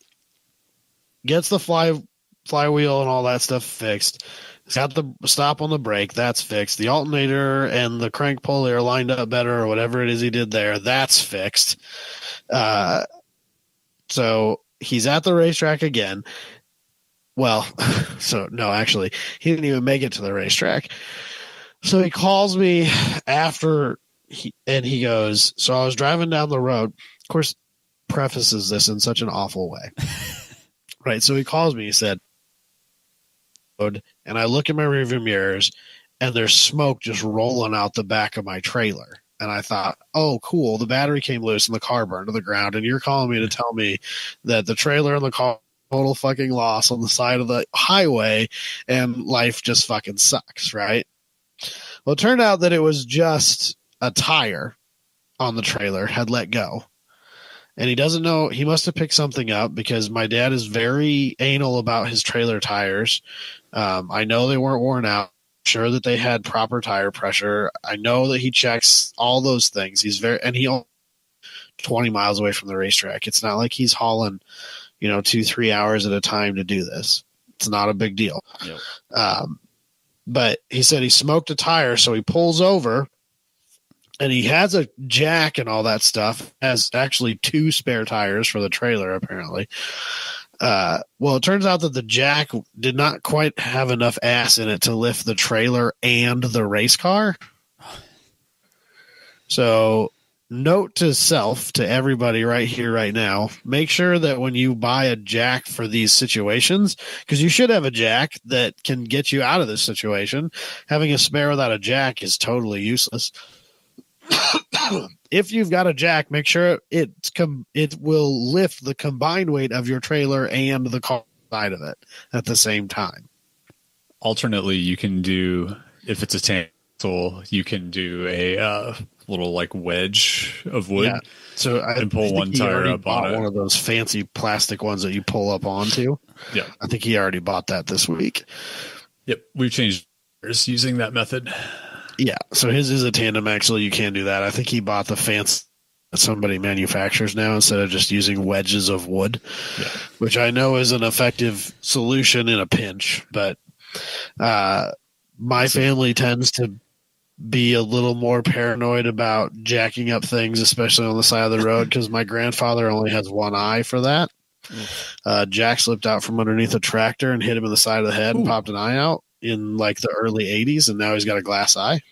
S2: gets the flywheel and all that stuff fixed. He's got the stop on the brake. That's fixed. The alternator and the crank pulley are lined up better or whatever it is he did there. That's fixed. So he's at the racetrack again. Well, actually, he didn't even make it to the racetrack. So he calls me after he goes, so I was driving down the road. Of course, prefaces this in such an awful way. Right. So he calls me. He said, and I look in my rearview mirrors and there's smoke just rolling out the back of my trailer. And I thought, oh, cool. The battery came loose and the car burned to the ground. And you're calling me to tell me that the trailer and the car total fucking loss on the side of the highway and life just fucking sucks. Right. Well, it turned out that it was just a tire on the trailer had let go. And he doesn't know, he must have picked something up because my dad is very anal about his trailer tires. I know they weren't worn out. I'm sure that they had proper tire pressure. I know that he checks all those things. He's he 20 miles away from the racetrack. It's not like he's hauling, 2-3 hours at a time to do this. It's not a big deal. Yep. But he said he smoked a tire, so he pulls over. And he has a jack and all that stuff. Has actually 2 spare tires for the trailer, apparently. Well, it turns out that the jack did not quite have enough ass in it to lift the trailer and the race car. So, note to self, to everybody right here, right now, make sure that when you buy a jack for these situations, because you should have a jack that can get you out of this situation. Having a spare without a jack is totally useless. If you've got a jack, make sure it will lift the combined weight of your trailer and the car side of it at the same time.
S3: Alternately, you can do, if it's a tandem, you can do a little like wedge of wood. Yeah.
S2: So I
S3: pull one tire up on it.
S2: One of those fancy plastic ones that you pull up onto.
S3: Yeah,
S2: I think he already bought that this week.
S3: Yep, we've changed using that method.
S2: Yeah, so his is a tandem axle. You can do that. I think he bought the fancy that somebody manufactures now instead of just using wedges of wood, which I know is an effective solution in a pinch. But my family tends to be a little more paranoid about jacking up things, especially on the side of the road, because my grandfather only has one eye for that. Jack slipped out from underneath a tractor and hit him in the side of the head and popped an eye out in like the early 80s, and now he's got a glass eye.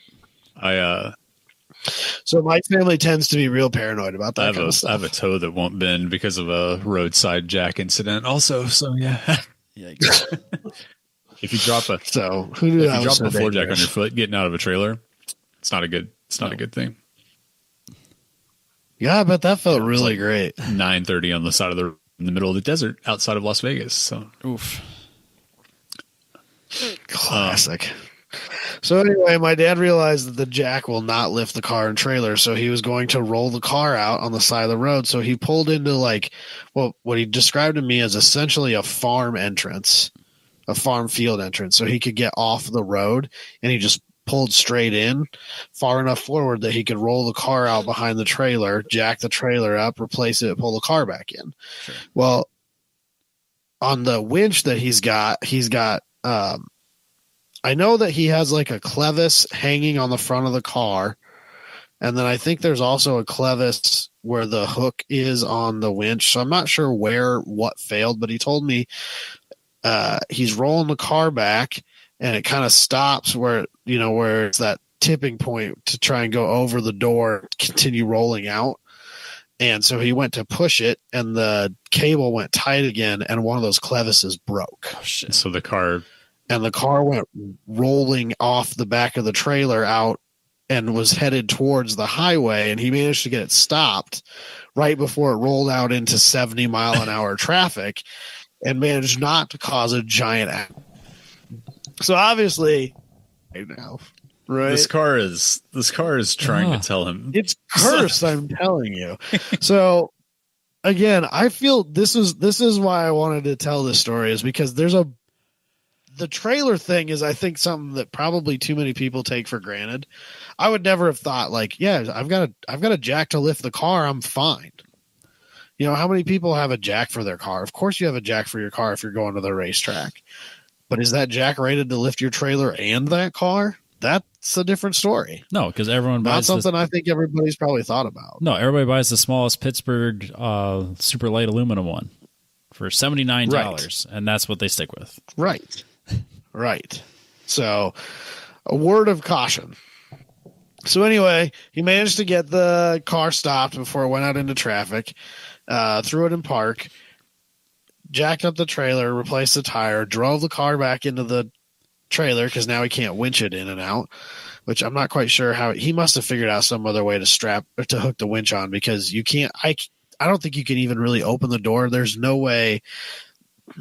S2: So my family tends to be real paranoid about that kind of stuff.
S3: I have a toe that won't bend because of a roadside jack incident also, so yeah. If you drop a floor jack on your foot getting out of a trailer, it's not a good thing.
S2: Yeah, I bet that felt really great.
S3: 9:30 on the side of in the middle of the desert outside of Las Vegas. So
S1: oof.
S2: Classic. So anyway, my dad realized that the jack will not lift the car and trailer, so he was going to roll the car out on the side of the road. So he pulled into what he described to me as essentially a farm entrance a farm field entrance, so he could get off the road, and he just pulled straight in far enough forward that he could roll the car out behind the trailer, jack the trailer up, replace it, pull the car back in.
S1: Sure.
S2: Well, on the winch that he's got I know that he has like a clevis hanging on the front of the car, and then I think there's also a clevis where the hook is on the winch. So I'm not sure what failed, but he told me he's rolling the car back, and it kind of stops where it's that tipping point to try and go over the door, continue rolling out. And so he went to push it, and the cable went tight again, and one of those clevises broke.
S1: Oh, shit.
S3: So the car
S2: went rolling off the back of the trailer out and was headed towards the highway, and he managed to get it stopped right before it rolled out into 70-mile-an-hour traffic and managed not to cause a giant accident. So obviously, right now, right?
S3: This car is trying to tell him
S2: It's cursed, I'm telling you. So again, I feel this is why I wanted to tell this story, is because the trailer thing is, I think, something that probably too many people take for granted. I would never have thought, like, yeah, I've got a jack to lift the car, I'm fine. How many people have a jack for their car? Of course you have a jack for your car if you're going to the racetrack. But is that jack rated to lift your trailer and that car? That's a different story.
S1: No, because everyone
S2: Not
S1: buys
S2: something I think everybody's probably thought about.
S1: No, everybody buys the smallest Pittsburgh super light aluminum one for $79,
S2: Right.
S1: and that's what they stick with.
S2: Right. Right. So, a word of caution. So anyway, he managed to get the car stopped before it went out into traffic, threw it in park, jacked up the trailer, replaced the tire, drove the car back into the trailer because now he can't winch it in and out, which I'm not quite sure how. He must have figured out some other way to hook the winch on, because you can't. I don't think you can even really open the door. There's no way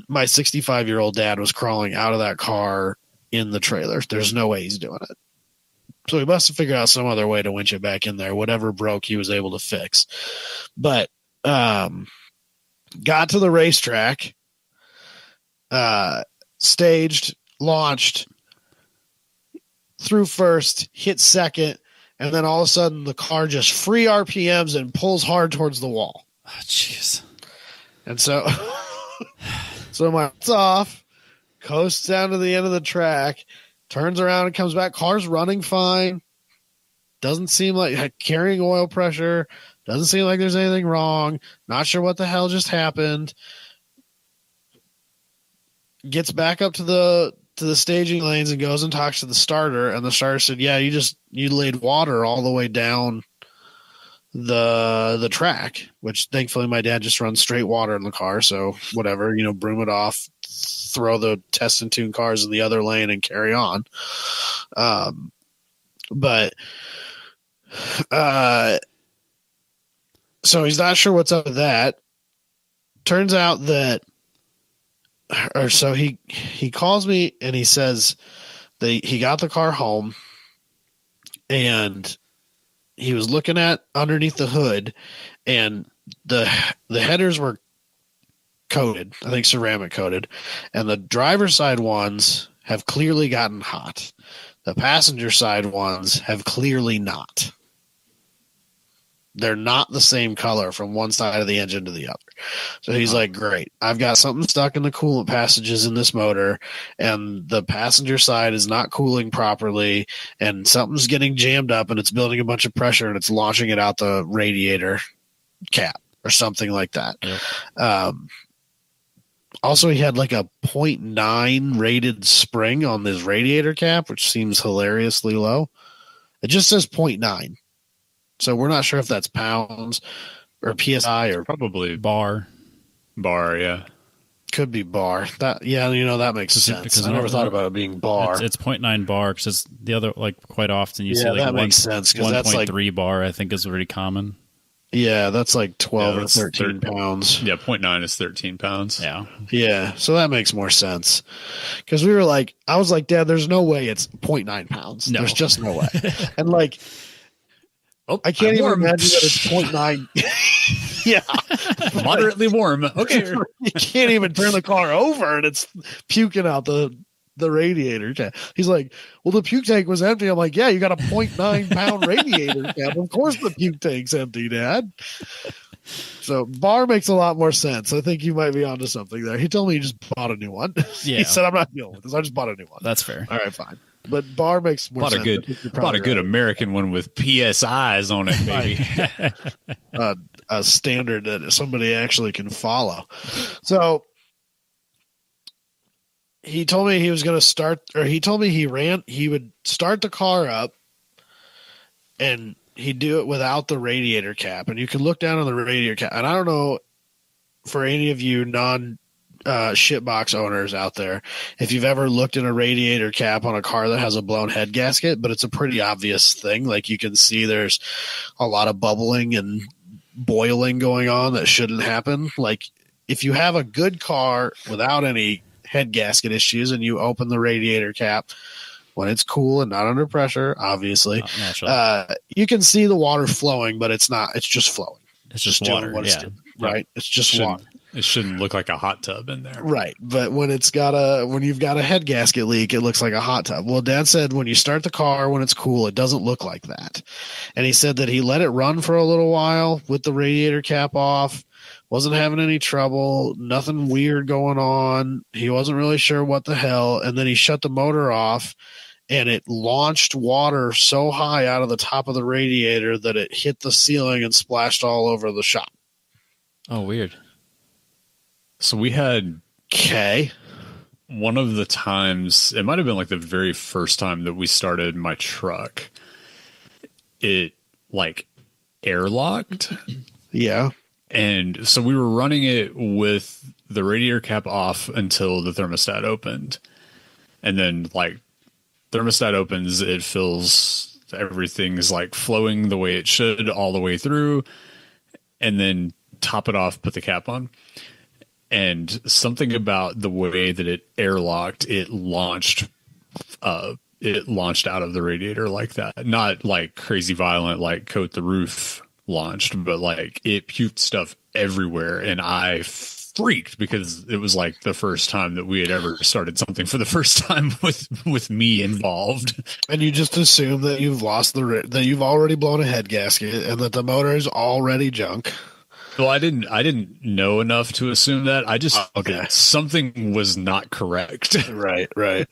S2: my 65-year-old dad was crawling out of that car in the trailer. There's no way he's doing it. So he must have figured out some other way to winch it back in there. Whatever broke, he was able to fix. But got to the racetrack, staged, launched, threw first, hit second, and then all of a sudden the car just free RPMs and pulls hard towards the wall.
S1: Oh, jeez.
S2: And so my off, coasts down to the end of the track, turns around and comes back. Car's running fine. Doesn't seem like carrying oil pressure. Doesn't seem like there's anything wrong. Not sure what the hell just happened. Gets back up to the staging lanes and goes and talks to the starter. And the starter said, yeah, you laid water all the way down the track, which thankfully my dad just runs straight water in the car. So whatever, broom it off, throw the test and tune cars in the other lane and carry on. So he's not sure what's up with that. Turns out that, or so he calls me and he says that he got the car home and he was looking at underneath the hood, and the headers were coated, I think ceramic coated, and the driver's side ones have clearly gotten hot. The passenger side ones have clearly not. They're not the same color from one side of the engine to the other. So he's like, great, I've got something stuck in the coolant passages in this motor, and the passenger side is not cooling properly, and something's getting jammed up, and it's building a bunch of pressure, and it's launching it out the radiator cap or something like that. Yep. Also, he had like a 0.9 rated spring on this radiator cap, which seems hilariously low. It just says 0.9. So we're not sure if that's pounds or PSI or
S3: probably
S1: bar.
S3: Yeah.
S2: Could be bar. That makes sense. Because I never thought about it being bar.
S1: It's 0.9 bar, because the other, like, quite often you see like
S2: that makes sense,
S1: 1.3 bar, I think, is pretty common.
S2: Yeah, that's like 12 or 13 pounds.
S3: Yeah, 0.9 is 13 pounds.
S1: Yeah.
S2: Yeah, so that makes more sense. Because I was like, Dad, there's no way it's 0.9 pounds. No. There's just no way. And like, I can't even imagine that it's 0.9. Yeah.
S3: Moderately warm. Okay.
S2: You can't even turn the car over and it's puking out the radiator cap. He's like, well, the puke tank was empty. I'm like, yeah, you got a 0.9 pound radiator cap. Of course the puke tank's empty, Dad. So bar makes a lot more sense. I think you might be onto something there. He told me he just bought a new one.
S1: Yeah.
S2: He said, I'm not dealing with this. I just bought a new one.
S1: That's fair.
S2: All right, fine. But bar makes more sense.
S3: Bought a good American one with PSIs on it, baby.
S2: A standard that somebody actually can follow. So he told me he was going to start, or he told me he would start the car up and he'd do it without the radiator cap. And you can look down on the radiator cap. And I don't know, for any of you shitbox owners out there, if you've ever looked at a radiator cap on a car that has a blown head gasket, but it's a pretty obvious thing. Like you can see there's a lot of bubbling and boiling going on that shouldn't happen. Like if you have a good car without any head gasket issues and you open the radiator cap when it's cool and not under pressure, obviously, you can see the water flowing, but it's just flowing.
S1: It's just water.
S2: What it's doing, right? It's just water.
S3: It shouldn't look like a hot tub in there.
S2: Right. But when you've got a head gasket leak, it looks like a hot tub. Well, Dad said when you start the car, when it's cool, it doesn't look like that. And he said that he let it run for a little while with the radiator cap off, wasn't having any trouble, nothing weird going on. He wasn't really sure what the hell. And then he shut the motor off and it launched water so high out of the top of the radiator that it hit the ceiling and splashed all over the shop.
S1: Oh, weird.
S3: So we had one of the times, it might have been like the very first time that we started my truck, it like airlocked.
S2: Yeah.
S3: And so we were running it with the radiator cap off until the thermostat opened. And then like thermostat opens, it fills, everything's like flowing the way it should all the way through. And then top it off, put the cap on. And something about the way that it airlocked, it launched out of the radiator like that. Not like crazy violent, like coat the roof launched, but like it puked stuff everywhere. And I freaked because it was like the first time that we had ever started something for the first time with me involved.
S2: And you just assume that you've that you've already blown a head gasket and that the motor is already junk.
S3: Well, I didn't know enough to assume that. I just something was not correct.
S2: Right.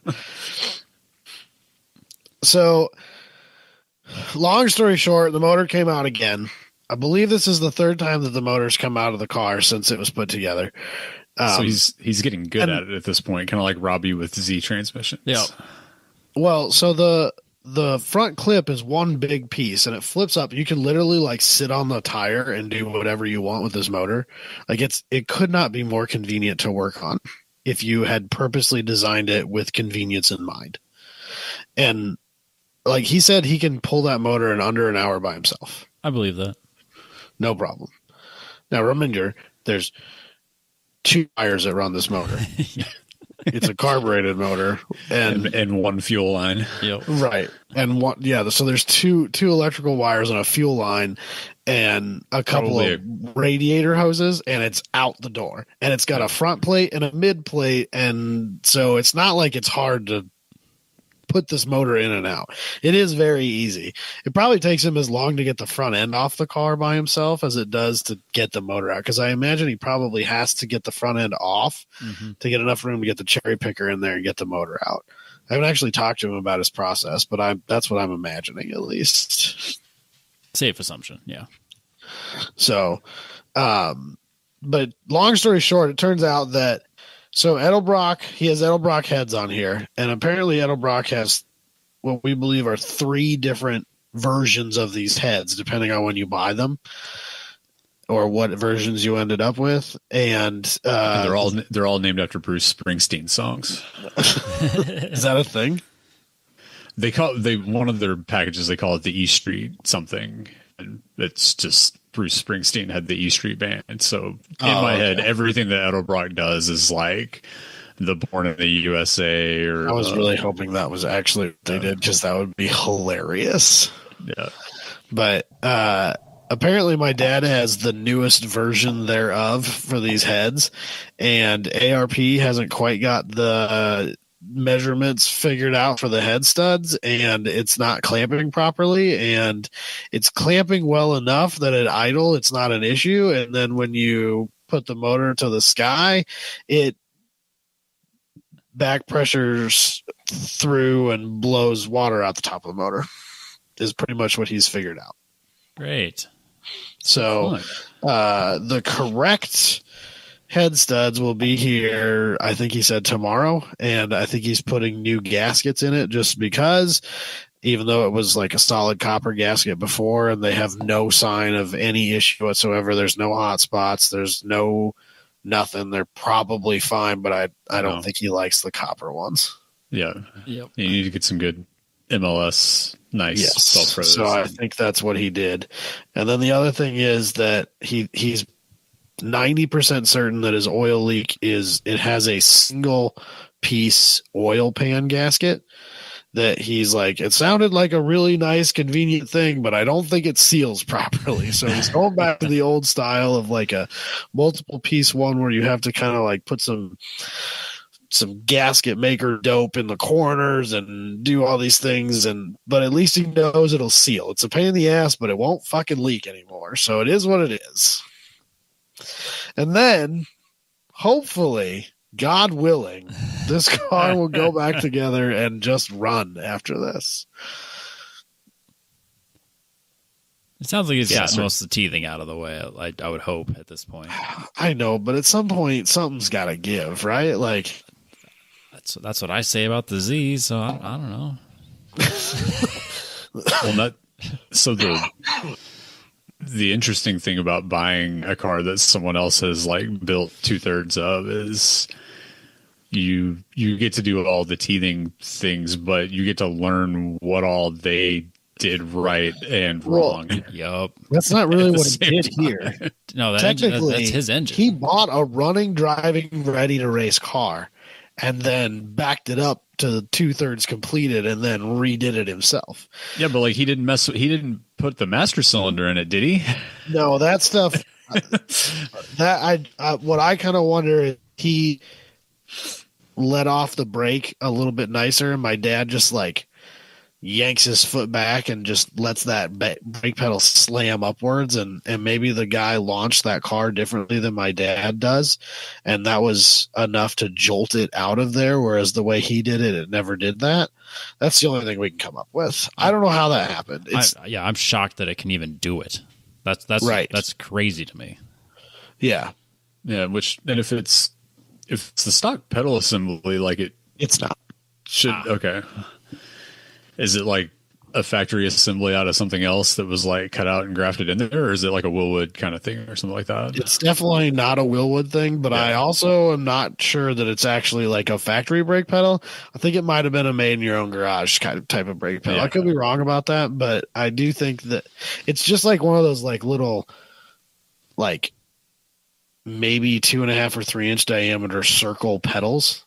S2: So, long story short, the motor came out again. I believe this is the third time that the motor's come out of the car since it was put together.
S3: So he's getting good at it at this point, kind of like Robbie with Z transmissions.
S1: Yeah.
S2: Well, so the front clip is one big piece and it flips up. You can literally like sit on the tire and do whatever you want with this motor. Like it could not be more convenient to work on if you had purposely designed it with convenience in mind. And like he said, he can pull that motor in under an hour by himself.
S1: I believe that.
S2: No problem. Now remember, there's 2 wires that run this motor. It's a carbureted motor
S3: and one fuel line.
S1: Yep.
S2: Right. And one, so there's two electrical wires and a fuel line and a couple of radiator hoses, and it's out the door. And it's got a front plate and a mid plate, and so it's not like it's hard to put this motor in and out. It is very easy. It probably takes him as long to get the front end off the car by himself as it does to get the motor out, because I imagine he probably has to get the front end off to get enough room to get the cherry picker in there and get the motor out. I haven't actually talked to him about his process, but that's what I'm imagining, at least.
S1: Safe assumption, yeah.
S2: So, but long story short, it turns out that so Edelbrock, he has Edelbrock heads on here, and apparently Edelbrock has what we believe are 3 different versions of these heads, depending on when you buy them or what versions you ended up with. And
S3: they're all named after Bruce Springsteen songs.
S2: Is that a thing?
S3: One of their packages, they call it the E Street something, and it's just Bruce Springsteen had the E Street Band. So in my head, everything that Edelbrock does is like the Born in the USA. Or
S2: I was really hoping that was actually what they did, because that would be hilarious.
S3: Yeah.
S2: But apparently my dad has the newest version thereof for these heads, and ARP hasn't quite got the measurements figured out for the head studs, and it's not clamping properly, and it's clamping well enough that at idle it's not an issue, and then when you put the motor to the sky, it back pressures through and blows water out the top of the motor, is pretty much what he's figured out.
S1: Great.
S2: So the correct head studs will be here, I think he said tomorrow, and I think he's putting new gaskets in it just because, even though it was like a solid copper gasket before, and they have no sign of any issue whatsoever. There's no hot spots. There's no nothing. They're probably fine, but I don't think he likes the copper ones.
S3: Yeah.
S1: Yep.
S3: You need to get some good MLS, nice self-pros.
S2: So I think that's what he did. And then the other thing is that he's 90% certain that his oil leak it has a single piece oil pan gasket that he's like, it sounded like a really nice, convenient thing, but I don't think it seals properly. So he's going back to the old style of like a multiple piece one where you have to kind of like put some gasket maker dope in the corners and do all these things, but at least he knows it'll seal. It's a pain in the ass, but it won't fucking leak anymore. So it is what it is. And then hopefully, God willing, this car will go back together and just run after this.
S1: It sounds like he's got most of the teething out of the way. I would hope at this point.
S2: I know, but at some point, something's got to give, right? Like,
S1: that's what I say about the Z. So I don't know.
S3: Well, so the interesting thing about buying a car that someone else has like built 2/3 of is you get to do all the teething things, but you get to learn what all they did right and wrong.
S1: Yup.
S2: That's not really what he did here.
S1: No,
S2: Technically,
S1: that's his engine.
S2: He bought a running, driving, ready to race car and then backed it up to 2/3 completed and then redid it himself.
S3: Yeah, but like he didn't put the master cylinder in it, did he?
S2: No, that stuff what I kind of wonder is he let off the brake a little bit nicer, and my dad just like yanks his foot back and just lets that brake pedal slam upwards, and maybe the guy launched that car differently than my dad does, and that was enough to jolt it out of there, whereas the way he did it never did that. That's the only thing we can come up with. I don't know how that happened.
S1: I'm shocked that it can even do it. That's
S2: right.
S1: That's crazy to me.
S2: Yeah.
S3: Which, and if it's the stock pedal assembly, like
S2: it's not.
S3: Should okay. Is it like a factory assembly out of something else that was like cut out and grafted in there, or is it like a Willwood kind of thing or something like that?
S2: It's definitely not a Willwood thing, but I also am not sure that it's actually like a factory brake pedal. I think it might have been a made in your own garage kind of type of brake pedal. I could be wrong about that, but I do think that it's just like one of those like little, like maybe 2.5 or 3 inch diameter circle pedals.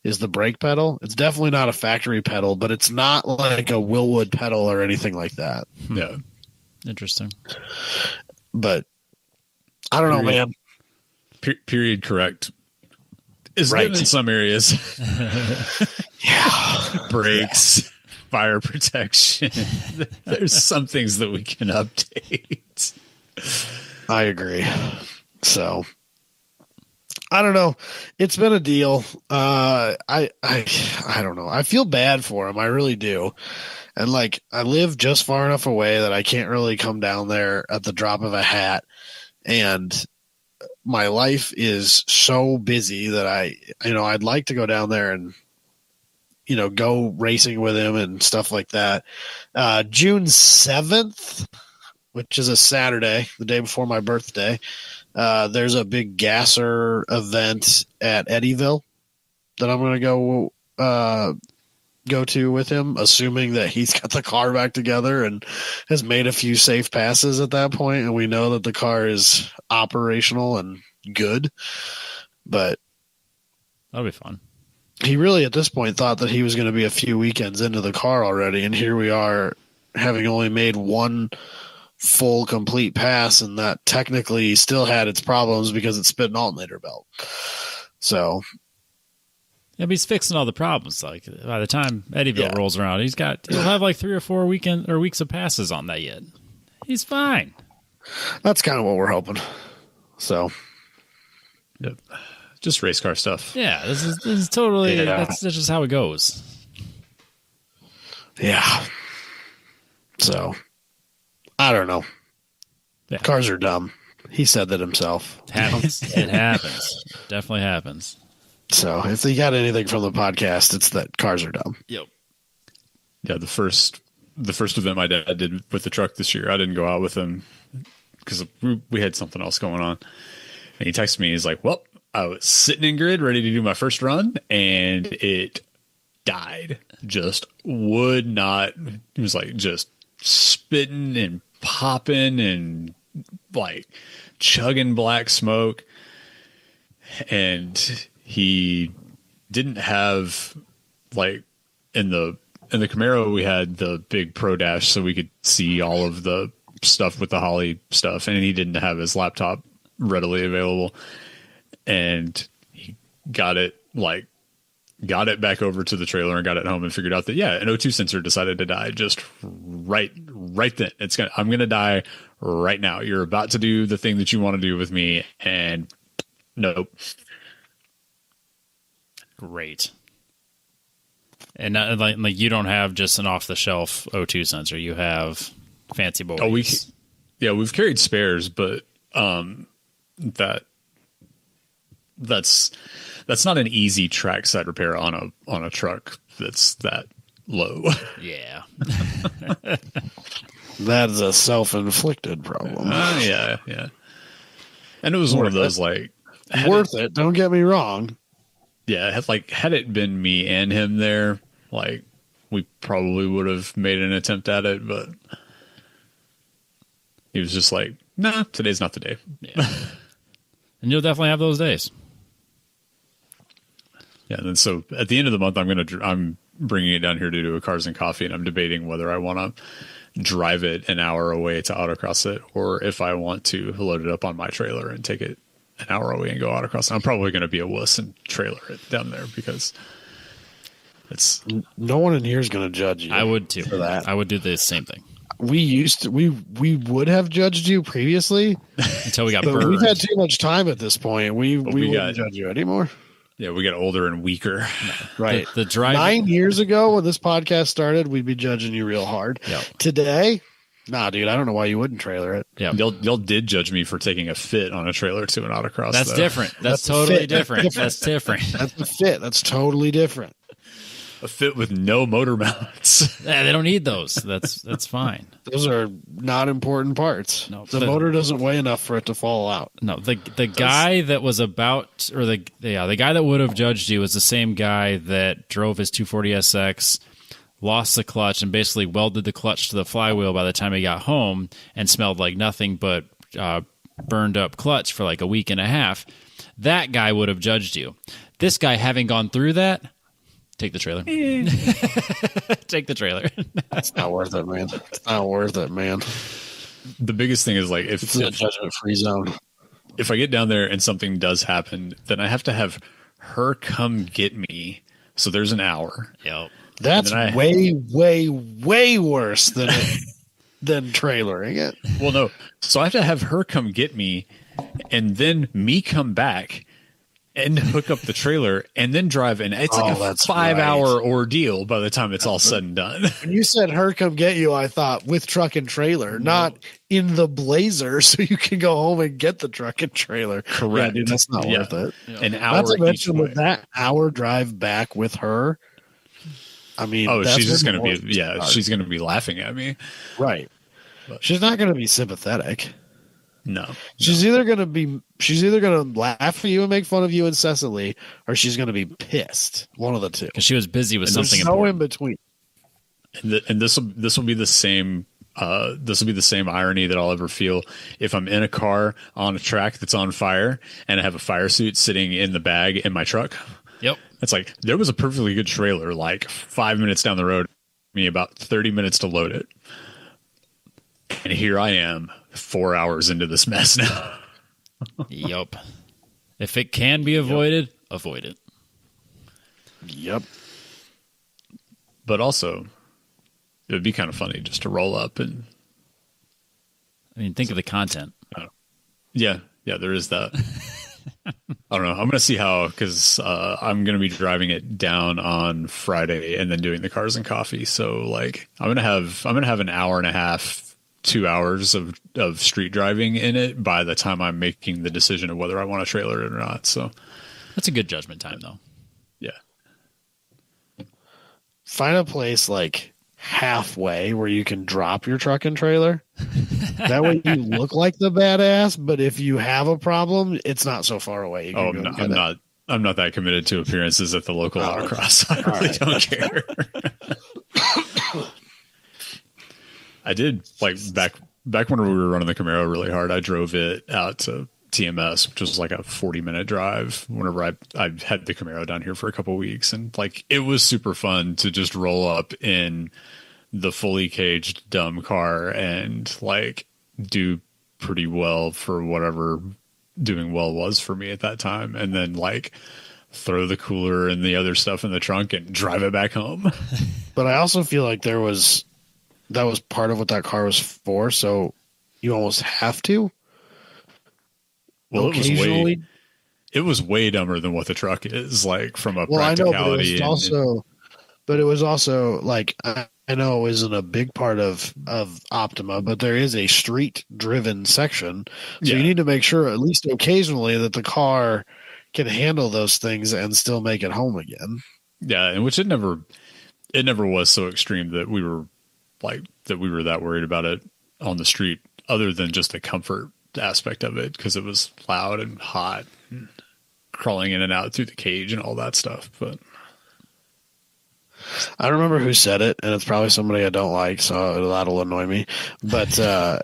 S2: Is the brake pedal. It's definitely not a factory pedal, but it's not like a Willwood pedal or anything like that.
S3: Yeah.
S1: Interesting.
S2: But I don't know, man.
S3: Period correct. Is
S2: right
S3: good in some areas.
S2: Yeah.
S3: Brakes, fire protection. There's some things that we can update.
S2: I agree. So I don't know. It's been a deal. I don't know. I feel bad for him. I really do. And like, I live just far enough away that I can't really come down there at the drop of a hat. And my life is so busy that I'd like to go down there and, go racing with him and stuff like that. June 7th, which is a Saturday, the day before my birthday. There's a big gasser event at Eddyville that I'm going to go to with him, assuming that he's got the car back together and has made a few safe passes at that point, and we know that the car is operational and good. But
S1: that'll be fun.
S2: He really, at this point, thought that he was going to be a few weekends into the car already, and here we are, having only made one full complete pass, and that technically still had its problems because it spit an alternator belt. So
S1: Yeah, but he's fixing all the problems. Like by the time Eddyville
S2: Yeah.
S1: rolls around, he'll have like 3 or 4 weeks of passes on that yet. He's fine.
S2: that's kind of what we're hoping. So
S3: Yep. Just race car stuff.
S1: Yeah, this is totally
S2: Yeah.
S1: that's just how it goes.
S2: yeah. So I don't know.
S1: Yeah.
S2: Cars are dumb. He said that himself.
S1: It happens. It happens. Definitely happens.
S2: So if they got anything from the podcast, it's that cars are dumb.
S1: Yep.
S3: Yeah, the first event my dad did with the truck this year, I didn't go out with him because we had something else going on. And he texted me. He's like, "Well, I was sitting in grid, ready to do my first run, and it died. Just would not." It was like just spitting and popping and like chugging black smoke, and he didn't have like in the Camaro we had the big Pro Dash so we could see all of the stuff with the Holly stuff, and he didn't have his laptop readily available, and he got it back over to the trailer and got it home and figured out that an O2 sensor decided to die just right then. I'm gonna die right now. You're about to do the thing that you want to do with me, and nope.
S1: Great. And not, like you don't have just an off the shelf O2 sensor. You have fancy boys.
S3: Oh, we've carried spares, but that's not an easy trackside repair on a truck that's that low.
S1: Yeah.
S2: That is a self-inflicted problem.
S3: Yeah. And it was one of those like
S2: Worth it. Don't get me wrong.
S3: had it been me and him there, like we probably would have made an attempt at it, but he was just like, "Nah, today's not the day."
S1: Yeah. And you'll definitely have those days.
S3: Yeah, and then so at the end of the month, I'm bringing it down here to do a Cars and Coffee, and I'm debating whether I want to drive it an hour away to autocross it, or if I want to load it up on my trailer and take it an hour away and go autocross. I'm probably going to be a wuss and trailer it down there because it's
S2: No one in here is going to judge you.
S1: I would too.
S2: For that.
S1: I would do the same thing
S2: We would have judged you previously,
S1: until we got
S2: but
S1: burned.
S2: we've had too much time at this point. We wouldn't
S3: got-
S2: judge you anymore.
S3: we get older and weaker.
S2: Right.
S1: The drive.
S2: 9 years ago when this podcast started, we'd be judging you real hard.
S1: Yep.
S2: Today, nah, dude, I don't know why you wouldn't trailer it.
S1: Yeah.
S3: Y'all did judge me for taking a fit on a trailer to an autocross.
S1: That's
S3: though.
S1: different. That's
S2: That's a
S1: totally
S2: fit.
S1: different. That's different.
S2: That's the fit. That's totally different.
S3: A fit with no motor mounts.
S1: Yeah, they don't need those. That's fine.
S2: Those are not important parts.
S1: No,
S2: the
S1: but-
S2: motor doesn't weigh enough for it to fall out.
S1: No, the guy that was about, or the guy that would have judged you was the same guy that drove his 240SX, lost the clutch, and basically welded the clutch to the flywheel by the time he got home, and smelled like nothing but burned up clutch for like a week and a half. That guy would have judged you. This guy, having gone through that, take the trailer. Take the trailer.
S2: It's not worth it, man. It's not worth it, man.
S3: The biggest thing is like
S2: It's a judgment-free zone.
S3: if I get down there and something does happen, then I have to have her come get me. So there's an hour.
S1: Yep.
S2: That's
S3: And then I-
S2: way worse than than trailering it.
S3: Well, no. So I have to have her come get me and then me come back and hook up the trailer and then drive. And it's like a
S2: that's
S3: 5-hour ordeal by the time it's all said and done.
S2: When you said her come get you, I thought with truck and trailer, not in the Blazer, so you can go home and get the truck and trailer.
S3: Correct.
S2: Yeah, dude, that's not
S3: Yeah.
S2: worth it.
S3: An hour
S2: Not to
S3: each
S2: mention
S3: way.
S2: with that hour drive back with her. I mean,
S3: Oh,
S2: that's
S3: she's just
S2: when
S3: going
S2: the
S3: to be,
S2: war starts.
S3: she's going to be laughing at me.
S2: right.
S3: But-
S2: She's not going to be sympathetic.
S3: No.
S2: She's either going to laugh at you and make fun of you incessantly, or she's going to be pissed. One of the two.
S1: Because she was busy with
S2: There's
S1: something
S2: no
S1: important.
S2: in between.
S3: And this will be the same. This will be the same irony that I'll ever feel if I'm in a car on a track that's on fire and I have a fire suit sitting in the bag in my truck.
S1: Yep.
S3: It's like there was a perfectly good trailer like 5 minutes down the road. Me about 30 minutes to load it. And here I am 4 hours into this mess now.
S1: Yup. If it can be avoided, avoid it.
S2: Yep.
S3: But also, it would be kind of funny just to roll up and
S1: I mean, think of the content.
S3: yeah, there is that. I don't know. I'm going to see how, because I'm going to be driving it down on Friday and then doing the cars and coffee. So like, I'm going to have an hour and a half, 2 hours of street driving in it by the time I'm making the decision of whether I want to trailer it or not. So
S1: That's a good judgment time, though.
S3: yeah.
S2: Find a place like halfway where you can drop your truck and trailer. That way you look like the badass, but if you have a problem, it's not so far away. You can go get it.
S3: I'm not that committed to appearances at the local autocross. I really don't care. I did, like, back when we were running the Camaro really hard, I drove it out to TMS, which was like a 40-minute drive whenever I had the Camaro down here for a couple of weeks. And like, it was super fun to just roll up in the fully caged dumb car and like do pretty well for whatever doing well was for me at that time. And then like throw the cooler and the other stuff in the trunk and drive it back home.
S2: But I also feel like that was part of what that car was for. So you almost have to.
S3: Well,
S2: Occasionally,
S3: it was way dumber than what the truck is, like from a
S2: I know,
S3: practicality.
S2: but it was also like, I know it isn't a big part of Optima, but there is a street driven section. So
S3: Yeah.
S2: you need to make sure at least occasionally that the car can handle those things and still make it home again.
S3: Yeah, and which it never was so extreme that we were that worried about it on the street, other than just the comfort aspect of it, because it was loud and hot and crawling in and out through the cage and all that stuff. But
S2: I don't remember who said it, and it's probably somebody I don't like, so that'll annoy me. But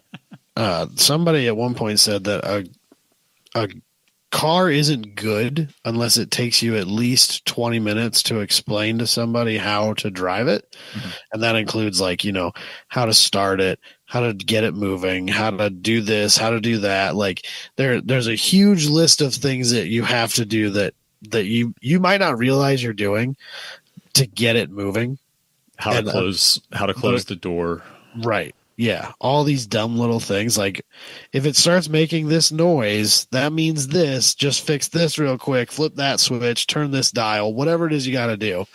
S2: somebody at one point said that a car isn't good unless it takes you at least 20 minutes to explain to somebody how to drive it. Mm-hmm. And that includes, like, you know, how to start it, how to get it moving, how to do this, how to do that. Like there's a huge list of things that you have to do that you might not realize you're doing to get it moving.
S3: How to close the door.
S2: Right. Yeah. All these dumb little things. Like, if it starts making this noise, that means this. Just fix this real quick. Flip that switch. Turn this dial. Whatever it is you got to do.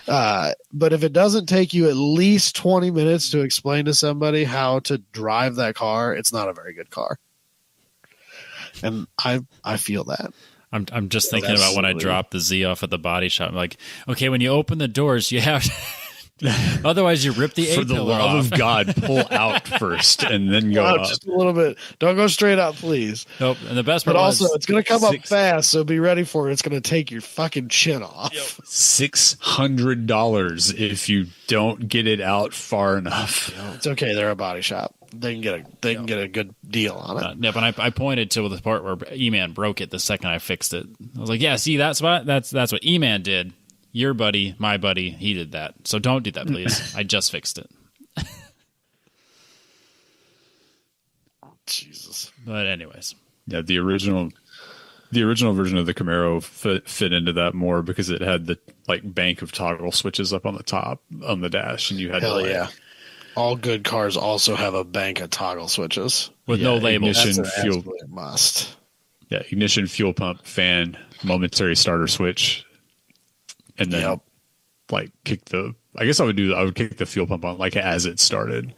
S2: But if it doesn't take you at least 20 minutes to explain to somebody how to drive that car, it's not a very good car. And I feel that.
S1: I'm just thinking about when I dropped the Z off at the body shop. I'm like, okay, when you open the doors, you have to. Otherwise, you rip the
S3: For the love
S1: off.
S3: of God, pull out first and then go up.
S2: Just a little bit. Don't go straight up, please.
S1: Nope. And the best part
S2: But also,
S1: was,
S2: it's going to come up fast, so be ready for it. It's going to take your fucking chin off.
S3: $600 if you don't get it out far enough.
S2: It's okay. They're a body shop. They can get a good deal on it.
S1: yeah, but I pointed to the part where E-Man broke it the second I fixed it. I was like, yeah, see that spot? That's what E-Man did. Your buddy, my buddy, he did that. So don't do that, please. I just fixed it.
S2: Jesus.
S1: But anyways.
S3: Yeah, the original version of the Camaro fit into that more because it had the like bank of toggle switches up on the top on the dash, and you had
S2: Hell
S3: to
S2: yeah. All good cars also have a bank of toggle switches
S1: With no label.
S3: Ignition,
S2: That's an
S3: fuel,
S2: absolute must.
S3: yeah, ignition, fuel pump, fan, momentary starter switch, and then like kick the. I guess I would kick the fuel pump on like as it started.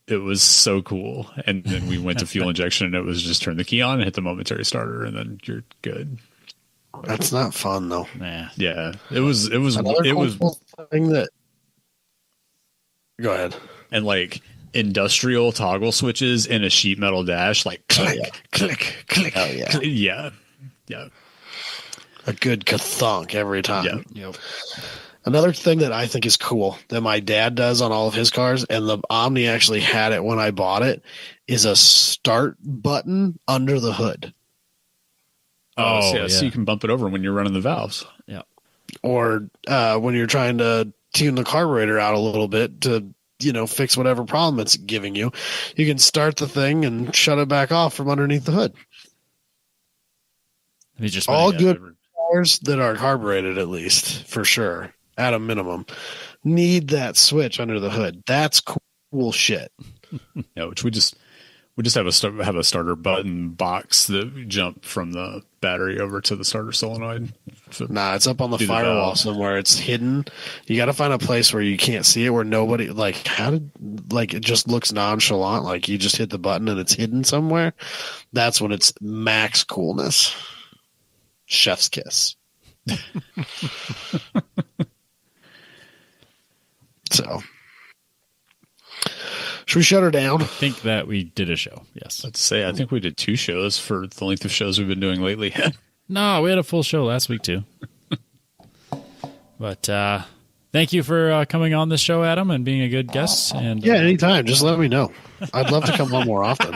S3: It was so cool, and then we went to fuel injection, and it was just turn the key on and hit the momentary starter, and then you're good.
S2: That's not fun though.
S1: Nah.
S3: Yeah, it was
S2: Cool thing that. Go ahead.
S3: and like industrial toggle switches in a sheet metal dash, like click, click, click.
S2: Oh, yeah.
S3: Click. Yeah.
S2: A good kathunk every time.
S3: Yeah.
S1: Yep.
S2: Another thing that I think is cool that my dad does on all of his cars, and the Omni actually had it when I bought it, is a start button under the hood.
S3: So you can bump it over when you're running the valves.
S1: Yeah.
S2: Or when you're trying to tune the carburetor out a little bit to fix whatever problem it's giving you. You can start the thing and shut it back off from underneath the hood.
S1: He's just
S2: All good cars that are carbureted, at least for sure, at a minimum, need that switch under the hood. That's cool shit.
S3: Yeah, which we just have a starter button box that jump from the battery over to the starter solenoid. So
S2: Nah, it's up on the firewall somewhere. It's hidden. You got to find a place where you can't see it, where nobody it just looks nonchalant, like you just hit the button and it's hidden somewhere. That's when it's max coolness. Chef's kiss. So, should we shut her down?
S1: I think that we did a show. Yes.
S3: Let's say I think we did 2 shows for the length of shows we've been doing lately.
S1: No, we had a full show last week too. But thank you for coming on this show, Adam, and being a good guest. And
S2: yeah, anytime. Just let me know. I'd love to come on more often.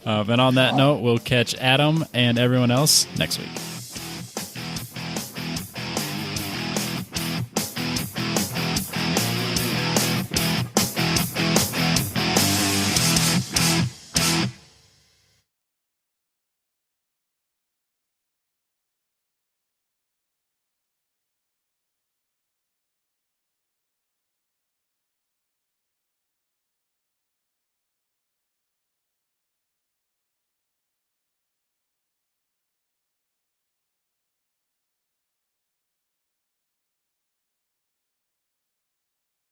S1: And on that note, we'll catch Adam and everyone else next week.